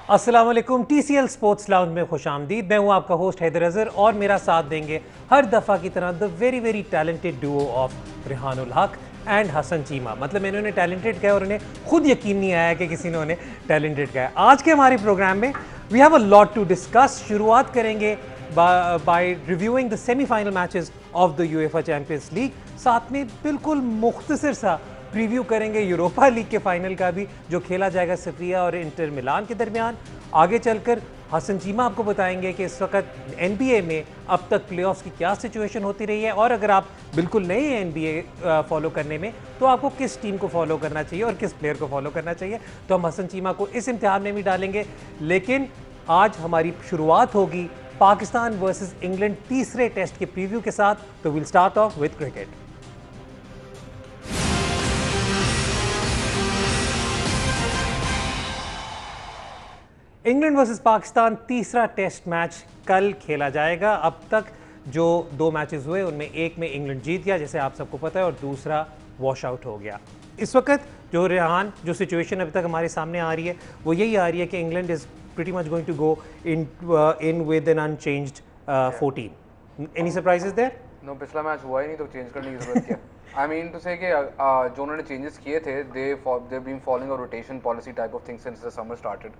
अस्सलाम वालेकुम। TCL sports lounge में खुश आमदीद। मैं हूँ आपका होस्ट हैदर अज़हर और मेरा साथ देंगे हर दफ़ा की तरह the very very talented duo of Rehanul Haq and Hasan Cheema. मतलब मैंने उन्हें टैलेंटेड कहा और उन्हें खुद यकीन नहीं आया कि किसी ने उन्हें टैलेंटेड कहा। आज के हमारे प्रोग्राम में we have a lot to discuss. शुरुआत करेंगे by reviewing the semifinal matches of the UEFA champions league. साथ में बिल्कुल मुख्तसर सा प्रीव्यू करेंगे यूरोपा लीग के फाइनल का भी, जो खेला जाएगा सेविया और इंटर मिलान के दरमियान। आगे चलकर हसन चीमा आपको बताएंगे कि इस वक्त NBA में अब तक प्लेऑफ्स की क्या सिचुएशन होती रही है, और अगर आप बिल्कुल नए हैं NBA फॉलो करने में, तो आपको किस टीम को फॉलो करना चाहिए और किस प्लेयर को फॉलो करना चाहिए। तो हम हसन चीमा को इस इम्तिहान में भी डालेंगे। लेकिन आज हमारी शुरुआत होगी पाकिस्तान वर्सेस इंग्लैंड तीसरे टेस्ट के प्रीव्यू के साथ। तो will start off with cricket. England versus Pakistan तीसरा टेस्ट मैच कल खेला जाएगा। अब तक जो दो मैचेस हुए उनमें एक में इंग्लैंड जीत गया, जैसे आप सबको पता है, और दूसरा वॉश आउट हो गया। इस वक्त जो सिचुएशन अभी तक हमारे सामने आ रही है वो यही आ रही है कि England is pretty much going to go in with an unchanged 14। Any surprises there? No, पिछला मैच हुआ ही नहीं तो चेंज करने की जरूरत क्या। आई मीन टू से कि जो उन्होंने चेंजेस किए थे, they been following a rotation policy type of thing since the summer started,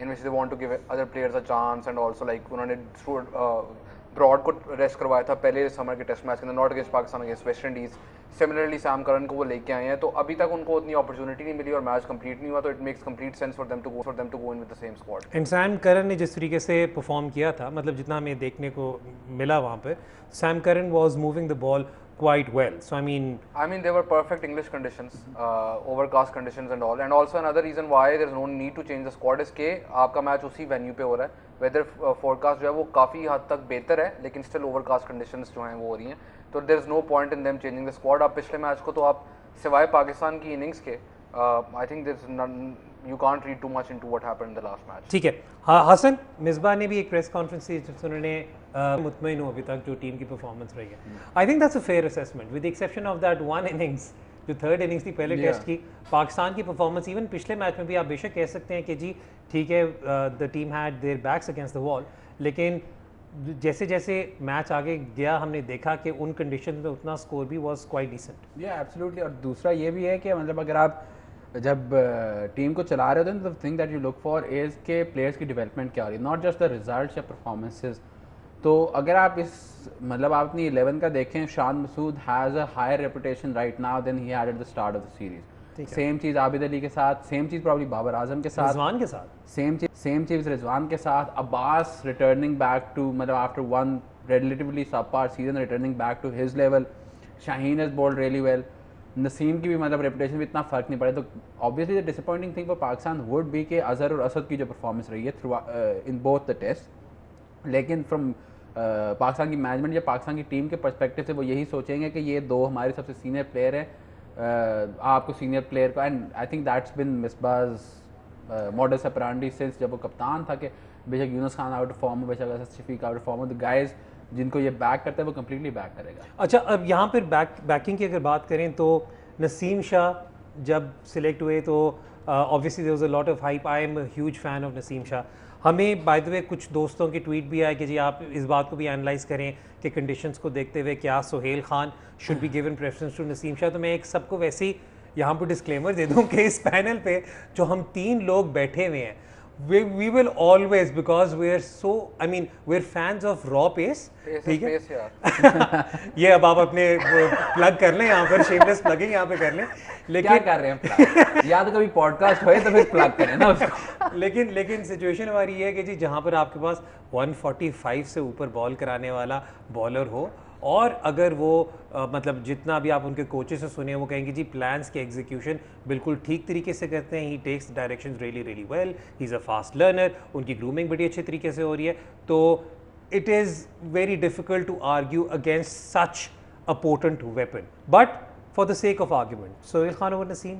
in which they want to give other players a chance and also like उन्होंने ब्रॉड को rest करवाया था पहले समर के टेस्ट मैच के अंदर, not against Pakistan, against West Indies. Similarly Sam Curran को वो लेके आए हैं, तो अभी तक उनको उतनी अपॉर्चुनिटी नहीं मिली और मैच कंप्लीट नहीं हुआ, तो it makes complete sense for them to go in with the same squad. And Sam Curran ने जिस तरीके से परफॉर्म किया था, मतलब जितना हमें देखने को मिला वहाँ पे, Sam Curran was moving the ball quite well. So I mean they were perfect English conditions, overcast conditions and all. And also another reason why there is no need to change the squad is कि आपका match उसी venue पे हो रहा है। Weather forecast जो है वो काफ़ी हद तक बेहतर है, लेकिन स्टिल ओवरकास्ट कंडीशंस जो हैं वो हो रही हैं, तो there is no point in them changing the squad. आप पिछले मैच को तो आप सिवाय पाकिस्तान की इनिंग्स के I think there is none, you can't read too much into what happened in the last match. ठीक है। हाँ, हसन मिसबा ने भी एक प्रेस कॉन्फ्रेंस की जिसमें उन्होंने मुतमईन हो अभी तक जो टीम की परफॉर्मेंस रही है। आई think that's a fair assessment with the exception of that one innings, जो थर्ड इनिंग्स थी पहले टेस्ट की। पाकिस्तान की परफॉर्मेंस इवन पिछले मैच में भी आप बेशक कह सकते हैं कि जी ठीक है, the team had their backs against the wall, लेकिन जैसे जैसे मैच आगे गया हमने देखा कि उन कंडीशन में उतना स्कोर भी वाज क्वाइट डिसेंट। या एब्सोल्युटली। और दूसरा ये भी है कि मतलब अगर आप जब टीम को चला रहे होते हैं तो the thing that you look for is के प्लेयर्स की डेवलपमेंट क्या हो रही है, नॉट जस्ट द रिजल्ट्स या परफॉर्मेंसेस। तो अगर आप मतलब आप अपनी 11 का देखें, Shan Masood has a higher reputation right now than he had at the start of the series. Same चीज़ आबिद अली के साथ, सेम चीज़ प्रॉब्ली बाबर आजम के साथ, रिजवान के साथ, सेम चीज़ रिजवान के साथ। अब्बास रिटर्निंग बैक टू, मतलब after one relatively subpar season, returning back to his level. Shaheen has bowled really well. Naseem की भी मतलब रेपुटेशन भी इतना फ़र्क नहीं पड़ा। तो obviously the disappointing thing for Pakistan would be कि अजहर और असद की जो परफॉर्मेंस रही है through in both the test, लेकिन फ्रॉम पाकिस्तान की मैनेजमेंट या पाकिस्तान की टीम के पर्सपेक्टिव से वो यही सोचेंगे कि ये दो हमारे सबसे सीनियर प्लेयर हैं, आपको सीनियर प्लेयर को, and I think that's been Misbah's modus operandi since जब वो कप्तान था, कि बेशक Younis Khan out of form, बेशक Asad Shafiq out of form, the guys जिनको ये बैक करता है वो कम्प्लीटली बैक करेगा। अच्छा, अब यहाँ पर बैकिंग की अगर बात करें तो नसीम शाह जब सिलेक्ट हुए तो obviously there was a lot of hype. I am a huge fan of Naseem Shah. हमें बाय द वे कुछ दोस्तों की ट्वीट भी आए कि जी आप इस बात को भी एनालाइज करें कि कंडीशंस को देखते हुए क्या Sohail Khan should be given preference to Naseem Shah. तो मैं एक सबको वैसे ही यहाँ पर डिस्क्लेमर दे दूँ कि इस पैनल पे जो हम तीन लोग बैठे हुए हैं, we will always, because we are so, I mean we're fans of raw pace। ठीक है ये अब आप अपने प्लग कर लें, यहाँ पर शेमलेस प्लगिंग यहाँ पे कर लें। लेकिन क्या कर रहे हैं प्लग? या तो कभी पॉडकास्ट होए तो फिर प्लग करें ना उसको। लेकिन सिचुएशन हमारी ये है कि जी जहाँ पर आपके पास 145 से ऊपर बॉल कराने वाला बॉलर हो, और अगर वो मतलब जितना भी आप उनके कोचेस से सुने, वो कहेंगे जी प्लान्स के एग्जीक्यूशन बिल्कुल ठीक तरीके से करते हैं, he takes directions really really well, he is a fast learner, उनकी ग्रूमिंग बड़ी अच्छे तरीके से हो रही है। तो it is very difficult to argue against such a potent weapon, but for the sake of argument Sohail Khan over Naseem,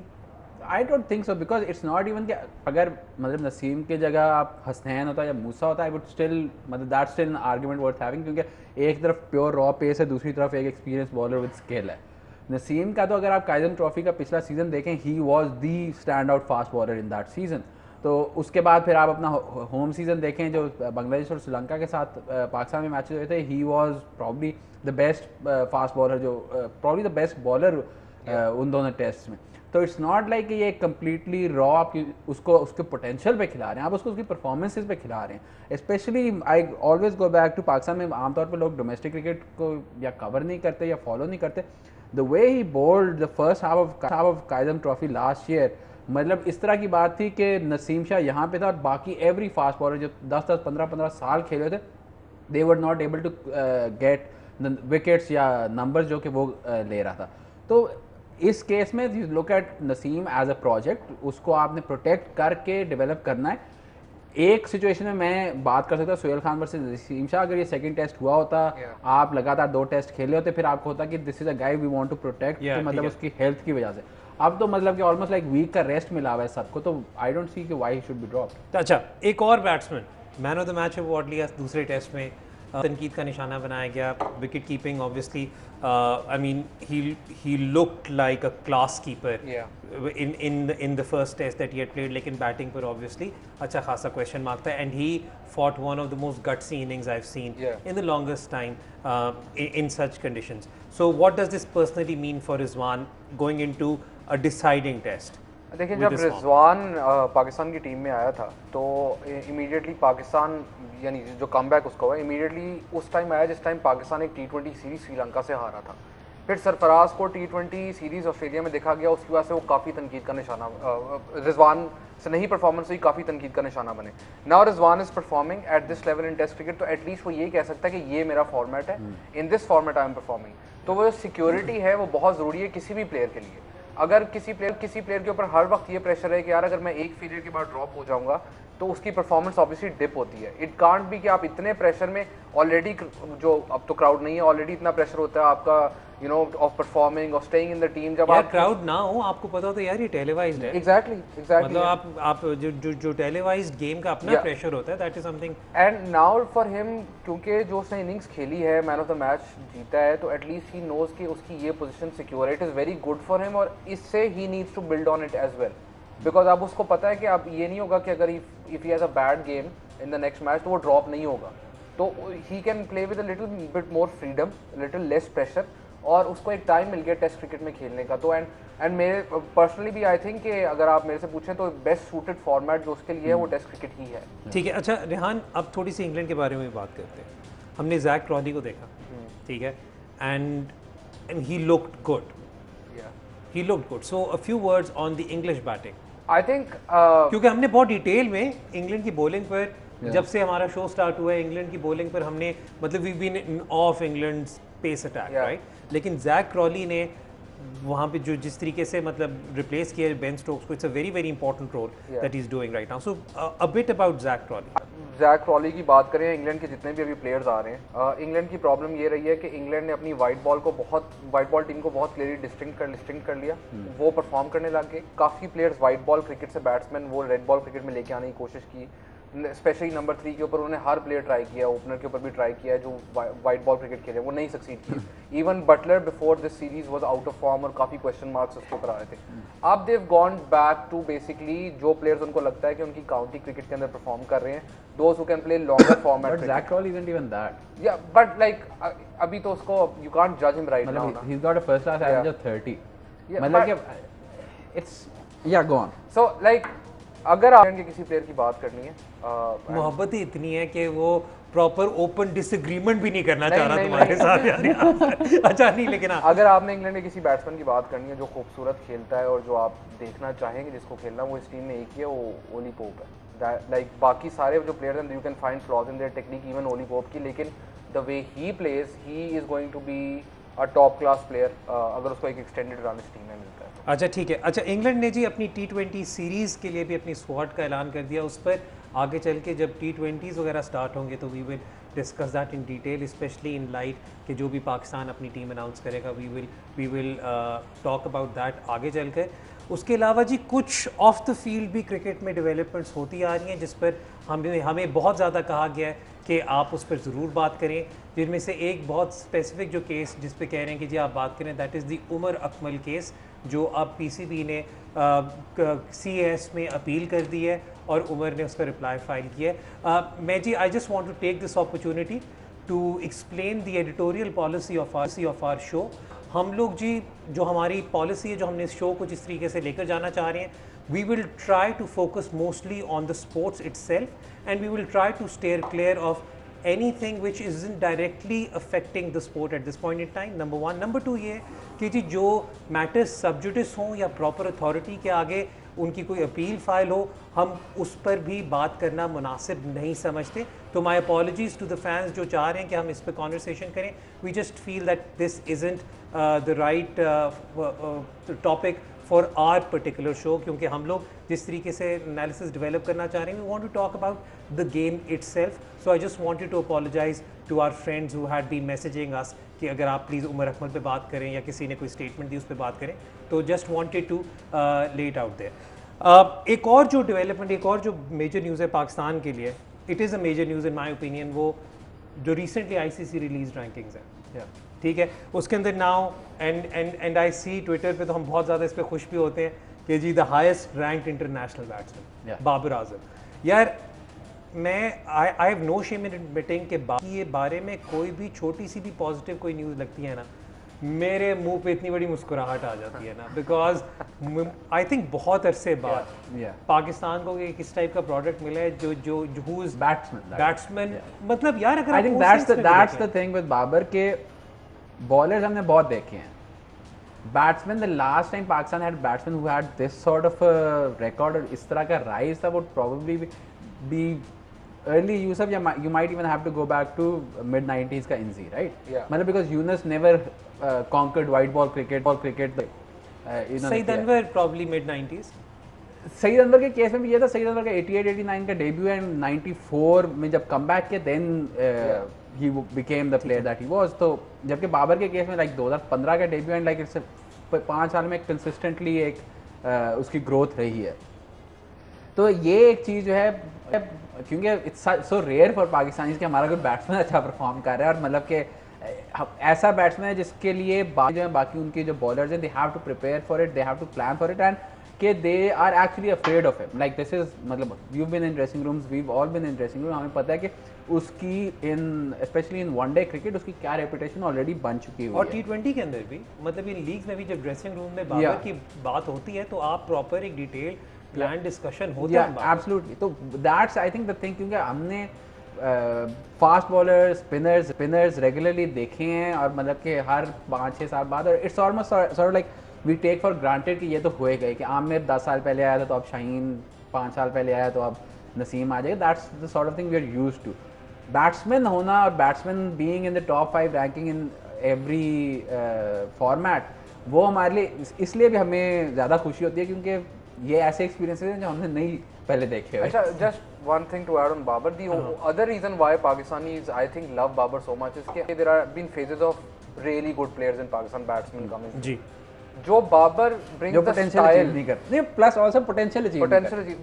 I don't think so, because it's not even कि अगर मतलब नसीम की जगह आप हसनैन होता या मूसा होता, आई वुड स्टिल मतलब that's still an argument worth having, क्योंकि एक तरफ प्योर रॉ पेस है, दूसरी तरफ एक एक्सपीरियंस बॉलर विद स्किल है। नसीम का तो अगर आप काइजन ट्रॉफी का पिछला सीजन देखें, he was the stand out fast bowler in that season. तो उसके बाद फिर आप अपना होम सीजन देखें जो बांग्लादेश और श्रीलंका के साथ पाकिस्तान में मैचेस हुए थे, he was probably the best fast bowler, जो प्रॉब्ली द बेस्ट बॉलर उन दोनों टेस्ट में। तो इट्स नॉट लाइक ये कम्प्लीटली रॉ आप उसको उसके पोटेंशियल पे खिला रहे हैं, आप उसको उसकी परफॉर्मेंसेज पे खिला रहे हैं। Especially I always go back to Pakistan में आमतौर पर लोग डोमेस्टिक क्रिकेट को या कवर नहीं करते या फॉलो नहीं करते। The way he bowled the first half of Quaid-e-Azam trophy last year, मतलब इस तरह की बात थी कि नसीम शाह यहाँ पे था और बाकी एवरी फास्ट बॉलर जो 10-10, 15-15 साल खेले थे, they were not able to get the wickets या नंबर्स जो कि वो ले रहा था। तो इस केस में you look at Naseem as a project, उसको आपने प्रोटेक्ट करके डेवलप करना है। एक सिचुएशन में मैं बात कर सकता हूँ सोहेल खान वर्सेस नसीम शाह, अगर ये सेकंड टेस्ट हुआ होता, आप लगातार 2 टेस्ट खेले होते, फिर आपको होता कि this is a guy we want to protect, मतलब उसकी हेल्थ की वजह से। अब तो मतलब कि ऑलमोस्ट लाइक वीक का रेस्ट मिला हुआ है सबको, तो आई डोंट सी कि why he should be dropped. अच्छा, एक और batsman man of the match award लिया दूसरे टेस्ट में, तनकीद का निशाना बनाया गया। Wicket keeping obviously, I mean he looked like a class keeper in the first test that he had played, लेकिन बैटिंग पर ऑब्वियसली अच्छा खासा क्वेश्चन मार्क था, and he fought one of the most gutsy innings I've seen in the longest time in such conditions. So what does this personally mean for Rizwan going into a deciding test? देखिए, जब रिजवान पाकिस्तान की team में आया था तो immediately Pakistan, यानी जो comeback उसका हुआ, इमीडिएटली उस टाइम आया जिस टाइम पाकिस्तान एक T20 सीरीज श्रीलंका से हारा था। फिर सरफराज को T20 सीरीज ऑस्ट्रेलिया में देखा गया, उसकी वजह से वो काफ़ी तनकीद का निशाना, रिजवान से नहीं परफॉर्मेंस हुई, काफ़ी तनकीद का निशाना बने। Now Rizwan is performing at this level in test cricket, तो एटलीस्ट वो ये कह सकता है कि ये मेरा फॉर्मेट है, in this format I am performing. तो वो सिक्योरिटी है, वो बहुत ज़रूरी है किसी भी प्लेयर के लिए। अगर किसी प्लेयर के ऊपर हर वक्त ये प्रेशर है कि यार अगर मैं एक फेलियर के बाद ड्रॉप हो जाऊंगा तो उसकी परफॉर्मेंस ऑब्वियसली डिप होती है। इट कांट बी कि आप इतने प्रेशर में ऑलरेडी, जो अब तो क्राउड नहीं है, ऑलरेडी इतना प्रेशर होता है आपका, यू नो, ऑफ परफॉर्मिंग और स्टेइंग इन द टीम। जब आप क्राउड ना हो, आपको पता हो तो यार ये टेलीवाइज्ड है। एग्जैक्टली मतलब आप जो टेलीवाइज्ड गेम का अपना प्रेशर होता है, that is something. And now for him, क्योंकि जो उसने इनिंग्स खेली है, मैन ऑफ द मैच जीता है, तो एटलीस्ट ही नोज कि उसकी ये पोजीशन सिक्योर है, it is very good for him, और इससे ही needs to build on it as well, because अब उसको पता है कि अब ये नहीं होगा कि अगर if he has a bad game in the next match तो वो ड्रॉप नहीं होगा, तो he can play with a little bit more freedom, little less pressure, और उसको एक टाइम मिल गया टेस्ट क्रिकेट में खेलने का। तो एंड मेरे पर्सनली भी आई थिंक कि अगर आप मेरे से पूछें तो बेस्ट सूटेड फॉर्मेट जो उसके लिए है वो टेस्ट क्रिकेट ही है। ठीक है। अच्छा रेहान, अब थोड़ी सी इंग्लैंड के बारे में बात करते हैं। हमने जैक क्रॉली को देखा, ठीक है, and he looked good, so a few words on the English batting. I think क्योंकि हमने बहुत डिटेल में इंग्लैंड की बॉलिंग पर, जब से हमारा शो स्टार्ट हुआ है, इंग्लैंड की बॉलिंग पर हमने, मतलब we been of England's pace attack, right, लेकिन जैक क्रॉली ने वहाँ पे जो जिस तरीके से मतलब रिप्लेस किया बेन स्टोक्स को, it's a very very important role that he is doing right now. So a bit about Jack Crawley. Jack Crawley की बात करें, इंग्लैंड के जितने भी अभी प्लेयर्स आ रहे हैं, इंग्लैंड की प्रॉब्लम ये रही है कि इंग्लैंड ने अपनी वाइट बॉल टीम को बहुत क्लियरली डिस्टिंक्ट कर लिया, वो परफॉर्म करने लग गए। काफ़ी प्लेयर्स वाइट बॉल क्रिकेट से बैट्समैन वो रेड बॉल क्रिकेट में लेके आने की कोशिश की, स्पेशली नंबर 3 के ऊपर उन्होंने हर प्लेयर ट्राई किया, ओपनर के ऊपर भी ट्राई किया है जो वाइट बॉल क्रिकेट खेले, वो नहीं सक्सीड किए। Even Buttler before this series was out of form और काफ़ी क्वेश्चन मार्क्स उसके ऊपर आ रहे थे। अब देव गॉन बैक टू बेसिकली जो प्लेयर्स उनको लगता है कि उनकी काउंटी क्रिकेट के अंदर परफॉर्म कर रहे हैं, those who can play longer format. But Zach Crowley isn't even that. Yeah, but like अभी तो उसको you can't judge him right now. He's got a first class average of 30. Yeah, मतलब कि it's go on. So like अगर आप के किसी player की बात करनी है, मोहब्बत ही इतनी है कि वो प्रॉपर ओपन डिसएग्रीमेंट भी नहीं करना चाह रहा तुम्हारे साथ यार। अच्छा नहीं, लेकिन अगर आपने इंग्लैंड के किसी बैट्समैन की बात करनी है जो खूबसूरत खेलता है और जो आप देखना चाहेंगे जिसको खेलना, वो इस टीम में एक ही है, वो ओली पोप है। लाइक बाकी सारे जो प्लेयर्स हैं, you can find flaws in their technique, even Ollie Pope की, लेकिन the way he plays, he is going to be a top class player अगर उसको एक एक्सटेंडेड रन इस टीम में मिलता है। अच्छा ठीक है। अच्छा, इंग्लैंड ने जी अपनी T20 सीरीज़ के लिए भी अपनी स्क्वाड का ऐलान कर दिया। उस पर आगे चल के जब T20s वगैरह स्टार्ट होंगे तो we will discuss that in detail, especially in light कि जो भी पाकिस्तान अपनी टीम अनाउंस करेगा, we will talk about that आगे चल कर। उसके अलावा जी कुछ ऑफ द फील्ड भी क्रिकेट में डेवलपमेंट्स होती आ रही हैं जिस पर हमें बहुत ज़्यादा कहा गया है कि आप उस पर ज़रूर बात करें, जिनमें से एक बहुत स्पेसिफिक जो केस जिस पे कह रहे हैं कि जी आप बात करें, that is the Umar Akmal case, जो अब पीसीबी ने CAS में अपील कर दी है और उमर ने उसका रिप्लाई फाइल किया है। मैं जी I just want to take this opportunity to explain the editorial policy of our show. हम लोग जी जो हमारी पॉलिसी है, जो हमने इस शो को जिस तरीके से लेकर जाना चाह रहे हैं, we will try to focus mostly on the sports itself and we will try to steer clear of anything which isn't directly affecting the sport at this point in time, number one. Number two ये कि जी जो matters sub judice हों या proper authority के आगे उनकी कोई appeal file हो, हम उस पर भी बात करना मुनासिब नहीं समझते। तो my apologies to the fans जो चाह रहे हैं कि हम इस पर conversation करें, we just feel that this isn't the right topic for our particular show, क्योंकि हम लोग जिस तरीके से एनालिसिस डेवलप करना चाह रहे हैं, we want to talk about the game itself. So I just wanted to apologize to our friends who had been messaging us कि अगर आप प्लीज़ उमर अकमल पे बात करें या किसी ने कोई स्टेटमेंट दी उस पर बात करें, तो just wanted to lay it out there. एक और जो डेवलपमेंट, एक और जो मेजर न्यूज़ है पाकिस्तान के लिए, it is a major news in my opinion, वो जो रिसेंटली ICC रिलीज रैंकिंग्स है, ठीक है, उसके अंदर now and I see Twitter पे तो हम बहुत ज़्यादा इस पर खुश भी होते हैं कि जी the highest ranked international batsman Babar Azam. यार मैं I have no shame in admitting के बाकी ये बारे में कोई भी छोटी सी भी पॉजिटिव कोई न्यूज़ लगती है ना, मेरे मुंह पे इतनी बड़ी मुस्कुराहट आ जाती है ना, बिकॉज आई थिंक बहुत अरसे बाद पाकिस्तान को एक इस टाइप का प्रोडक्ट मिला है जो जो हु इज बैट्समैन मतलब यार अगर I think that's the thing with Babar के बॉलर्स हमने बहुत देखे हैं, batsman the last time Pakistan had batsman who had this sort of record और इस तरह का राइज था, would probably be early Yusuf, you might even have to go back to mid 90s का Inzi, right? Yeah. मतलब because Yunus never conquered white ball cricket Saeed Anwar probably mid 90s. Saeed Anwar के case में भी ये था, सईद अनवर का 88-89 का debut and 94 में जब कम बैक किया then he became the player that he was. तो जबकि बाबर के केस में लाइक 2015 का डेब्यू एंड लाइक इट्स 5 साल में कंसिस्टेंटली एक उसकी ग्रोथ रही है। तो ये एक चीज़ जो है, क्योंकि it's so rare for Pakistani कि हमारा कोई बैट्समैन अच्छा परफॉर्म कर रहा है और मतलब कि ऐसा बैट्समैन है जिसके लिए बाकी उनके जो बॉलर्स हैं they have to prepare for it, they have to plan for it and कि they are actually afraid of him. Like this is मतलब you been in dressing rooms, we all been in dressing room, हमें पता है कि उसकी in especially in one day cricket उसकी क्या reputation already बन चुकी हुई है। और T20 के अंदर भी मतलब इन लीग्स में भी जब ड्रेसिंग रूम में बाबर की बात होती है तो आप प्रॉपर एक डिटेल प्लान डिस्कशन होता है। एब्सोल्युटली, तो that's I think the thing, क्योंकि हमने फास्ट बॉलर स्पिनर्स रेगुलरली देखे हैं और मतलब कि हर 5-6 साल बाद, और it's almost sort like we take for granted कि ये तो होए गए कि आमिर 10 साल पहले आया था तो अब शाहीन 5 साल पहले आया तो अब नसीम आ जाएगा। That's the sort of thing we are used to. Batsman होना और batsman being in the top 5 ranking in every format, वो हमारे लिए इसलिए भी हमें ज़्यादा खुशी होती है क्योंकि ये ऐसे एक्सपीरियंसेस हैं जो हमने नहीं पहले देखे हुए। अच्छा, just one thing to add on Babar, the other reason why Pakistanis I think love Babar so much is that there have been phases of really good players in Pakistan batsmen coming. जी, जो Babar brings the style, नहीं plus also potential achieve,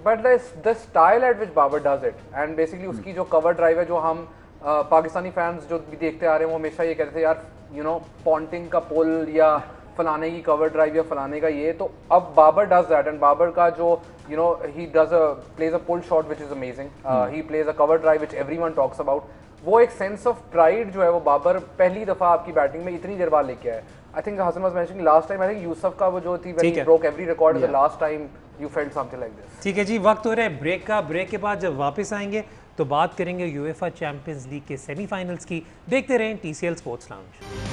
but the style at which Babar does it and basically उसकी जो cover drive है जो हम Pakistani fans जो भी देखते आ रहे हैं वो हमेशा ये कहते थे यार you know पॉन्टिंग का पुल या फलाने की कवर ड्राइव या फलाने का ये, तो अब Babar does that and Babar का जो you know he does plays a pull shot which is amazing, he plays a cover drive which everyone talks about. वो एक सेंस ऑफ प्राइड जो है वो बाबर पहली दफा आपकी बैटिंग में इतनी देर बाद लेके आए। I think Hasan was mentioning last time, I think Yousuf का वो जो थी when he broke every record the last time you felt something like this. ठीक है जी, वक्त हो रहा है ब्रेक का। ब्रेक के बाद जब वापस आएंगे तो बात करेंगे यूएफए चैंपियंस लीग के सेमीफाइनल्स की। देखते रहें TCL sports lounge.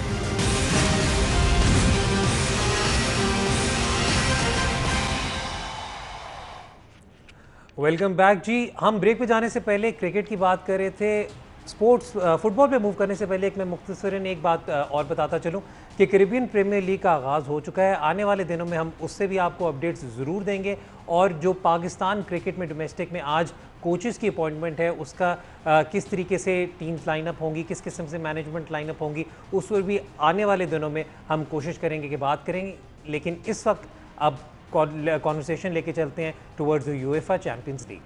Welcome back जी। हम ब्रेक पे जाने से पहले क्रिकेट की बात कर रहे थे, स्पोर्ट्स फुटबॉल पे मूव करने से पहले एक मैं मुख्तसरन एक बात और बताता चलूं कि कैरिबियन प्रीमियर लीग का आगाज़ हो चुका है। आने वाले दिनों में हम उससे भी आपको अपडेट्स ज़रूर देंगे और जो पाकिस्तान क्रिकेट में डोमेस्टिक में आज कोचेस की अपॉइंटमेंट है उसका किस तरीके से टीम्स लाइनअप होंगी, किस किस्म से मैनेजमेंट लाइनअप होंगी, उस पर भी आने वाले दिनों में हम कोशिश करेंगे कि बात करेंगे। लेकिन इस वक्त अब कॉन्वर्सेशन लेके चलते हैं towards the UEFA Champions league.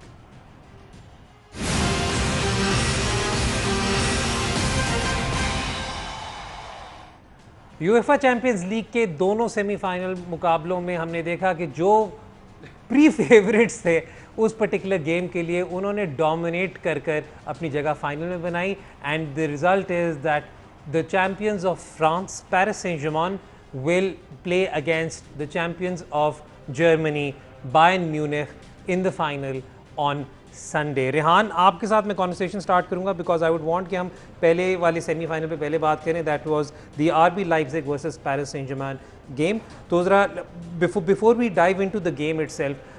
UEFA champions League के दोनों सेमीफाइनल मुकाबलों में हमने देखा कि जो प्री फेवरेट्स थे उस पर्टिकुलर गेम के लिए उन्होंने डोमिनेट कर कर अपनी जगह फाइनल में बनाई and the result is that the champions of France Paris Saint Germain will play against the champions of Germany, Bayern Munich, in the final on Sunday. Rehan, आपके साथ मैं कॉन्वर्सेशन स्टार्ट करूंगा बिकॉज आई वुड वांट कि हम पहले वाले semifinal पे पहले बात करें. That was the RB Leipzig versus Paris Saint Germain game. तो ज़रा before we dive into the game itself,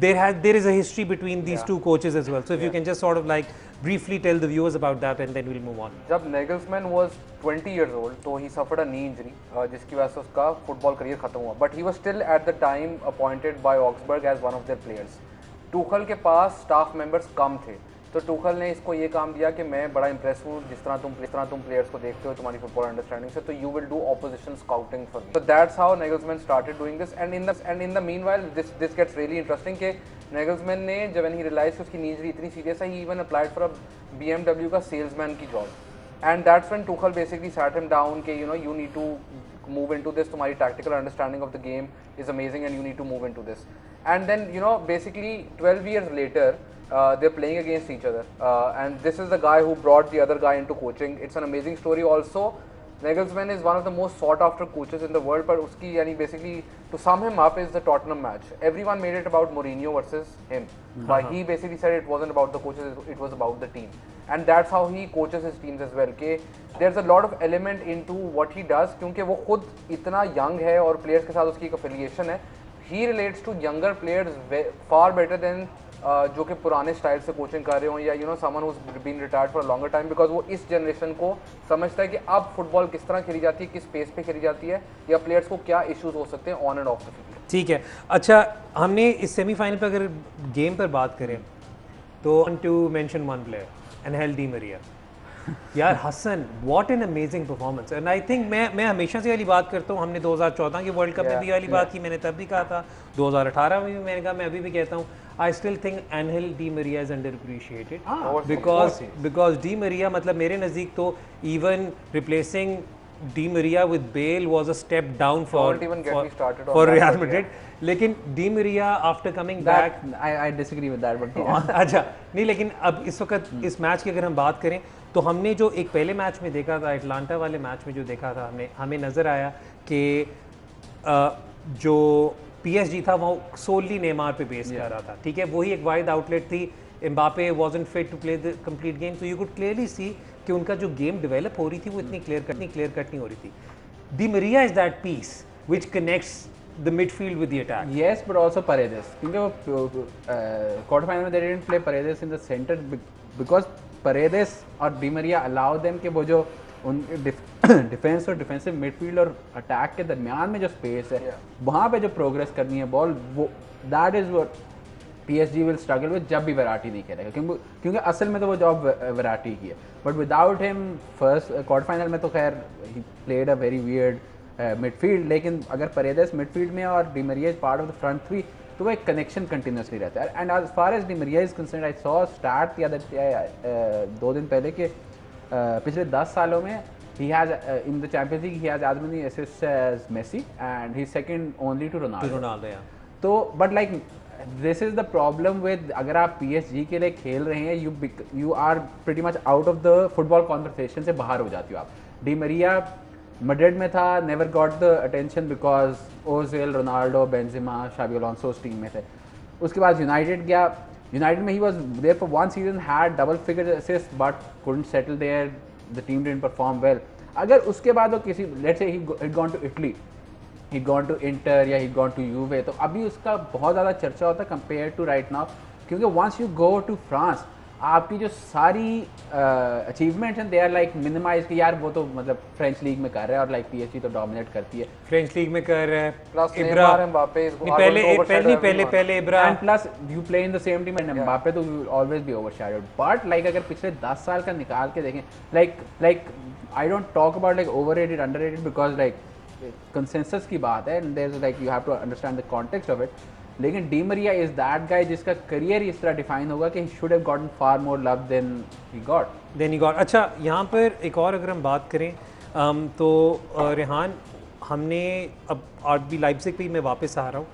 there is a history between these two coaches as well. So if you can just sort of like briefly tell the viewers about that and then we'll move on. जब Nagelsmann was 20 years old, तो he suffered a knee injury, जिसकी वजह से उसका football career खत्म हुआ. But he was still at the time appointed by Augsburg as one of their players. टूखल के पास staff members कम थे, तो टूखल ने इसको ये काम दिया कि मैं बड़ा इंप्रेस हूँ जिस तरह तुम प्लेयर्स को देखते हो, तुम्हारी फुटबॉल अंडरस्टैंडिंग से, तो you will do opposition scouting for me. So that's how Nagelsmann started doing this. And in the meanwhile this gets really interesting कि Nagelsmann ने जब when he realized कि उसकी नी इंजरी इतनी सीरियस है, he even applied for a BMW का salesman की job. And that's when Tuchel basically sat him down कि you need to move into this, तुम्हारी tactical understanding of the game is amazing and you need to move into this. And then basically 12 years later they're playing against each other, and this is the guy who brought the other guy into coaching. It's an amazing story. Also Nagelsmann is one of the most sought after coaches in the world, but uski yani basically to sum him up is the Tottenham match. Everyone made it about Mourinho versus him, but he basically said it wasn't about the coaches, it was about the team. And that's how he coaches his teams as well. कि there's a lot of element into what he does, क्योंकि वो खुद इतना young है और players के साथ उसकी एक affiliation है. He relates to younger players far better than जो कि पुराने स्टाइल से कोचिंग कर रहे हो या someone who's been retired for a longer time, because वो इस जनरेशन को समझता है कि अब फुटबॉल किस तरह खेली जाती है, किस पेस पे खेली जाती है, या प्लेयर्स को क्या इश्यूज हो सकते हैं on end of the field. ठीक है. अच्छा, हमने इस सेमीफाइनल पे अगर गेम पर बात करें तो to mention one player, Angel Di Maria. यार Hasan, what an amazing performance. And I think मैं हमेशा से वाली बात करता हूँ, हमने 2014 के वर्ल्ड कप में भी वाली बात की, मैंने तब भी कहा था, 2018 में भी मैंने कहा, मैं अभी भी कहता हूँ, I still think Angel Di Maria is underappreciated because Di Maria मतलब मेरे नज़दीक तो even replacing Di Maria with Bale was a step down for Real Madrid. लेकिन Di Maria after coming back, I disagree with that, but अच्छा नहीं, लेकिन अब इस वक्त इस मैच की अगर हम बात करें तो हमने जो एक पहले मैच में देखा था, एटलांटा वाले मैच में जो देखा था, हमें नज़र आया कि जो PSG था वो सोली नेमार पे बेस कर रहा था. ठीक है, वही एक वाइड आउटलेट थी. Mbappe wasn't fit to play the complete game, so you could clearly see कि उनका जो गेम डेवलप हो रही थी वो इतनी क्लियर कट नहीं हो रही थी. Di Maria is that piece which connects the midfield with the attack. Yes, but also Paredes. क्योंकि वो क्वार्टर फाइनल में they didn't play Paredes in the center because Paredes और Di Maria allow them कि वो जो उन defence और defensive midfield और अटैक के दरमियान में जो स्पेस है, वहाँ पे जो प्रोग्रेस करनी है बॉल, वो that is what PSG will struggle with जब भी वैरायटी नहीं खेलेगा, क्योंकि असल में तो वो जॉब वैरायटी की है. But without him first quarter final में तो खैर he played a very weird midfield, लेकिन अगर परेदेस मिडफील्ड में और Di Maria is part of the front three तो वो एक कनेक्शन कंटिन्यूसली रहता है. And as far as Di Maria is concern, I saw start किया 2 दिन पहले के पिछले 10 सालों में he has in the Champions League he has as many assists as Messi and he's second only to Ronaldo. Yeah. तो but like this is the problem with अगर आप PSG के लिए खेल रहे हैं, you are pretty much out of the football conversation से बाहर हो जाती हो आप. डी मरिया मैड्रिड में था, never got the attention because Ozil, Ronaldo, Benzema, Xabi Alonso उस टीम में थे. उसके बाद यूनाइटेड गया, यूनाइटेड में he was there for one season, had double figure assists but couldn't settle there, the team didn't perform well. अगर उसके बाद वो किसी let's say he'd gone to Italy, he'd gone to Inter या he'd gone to Juve, तो अभी उसका बहुत ज़्यादा चर्चा होता है compared to right now, क्योंकि once you go to France आपकी जो सारी अचीवमेंट्स हैं दे आर लाइक मिनिमाइज कि यार वो तो मतलब फ्रेंच लीग में कर रहा है और लाइक PSG तो डोमिनेट करती है, फ्रेंच लीग में कर रहा है. प्लस नेमार, एम्बापे पहले Ibra, and plus you play in the same team and Mbappe तो will always be overshadowed. But like अगर पिछले 10 साल का निकाल के देखें, like I don't talk about like overrated underrated because like consensus की बात है and there is like you have to understand the context of it. लेकिन Di Maria is that guy जिसका करियर इस तरह डिफाइन होगा कि he should have gotten far more love than he got. अच्छा, यहाँ पर एक और अगर हम बात करें, तो रेहान, हमने अब आरबी लाइप्जिग पे मैं वापस आ रहा हूँ,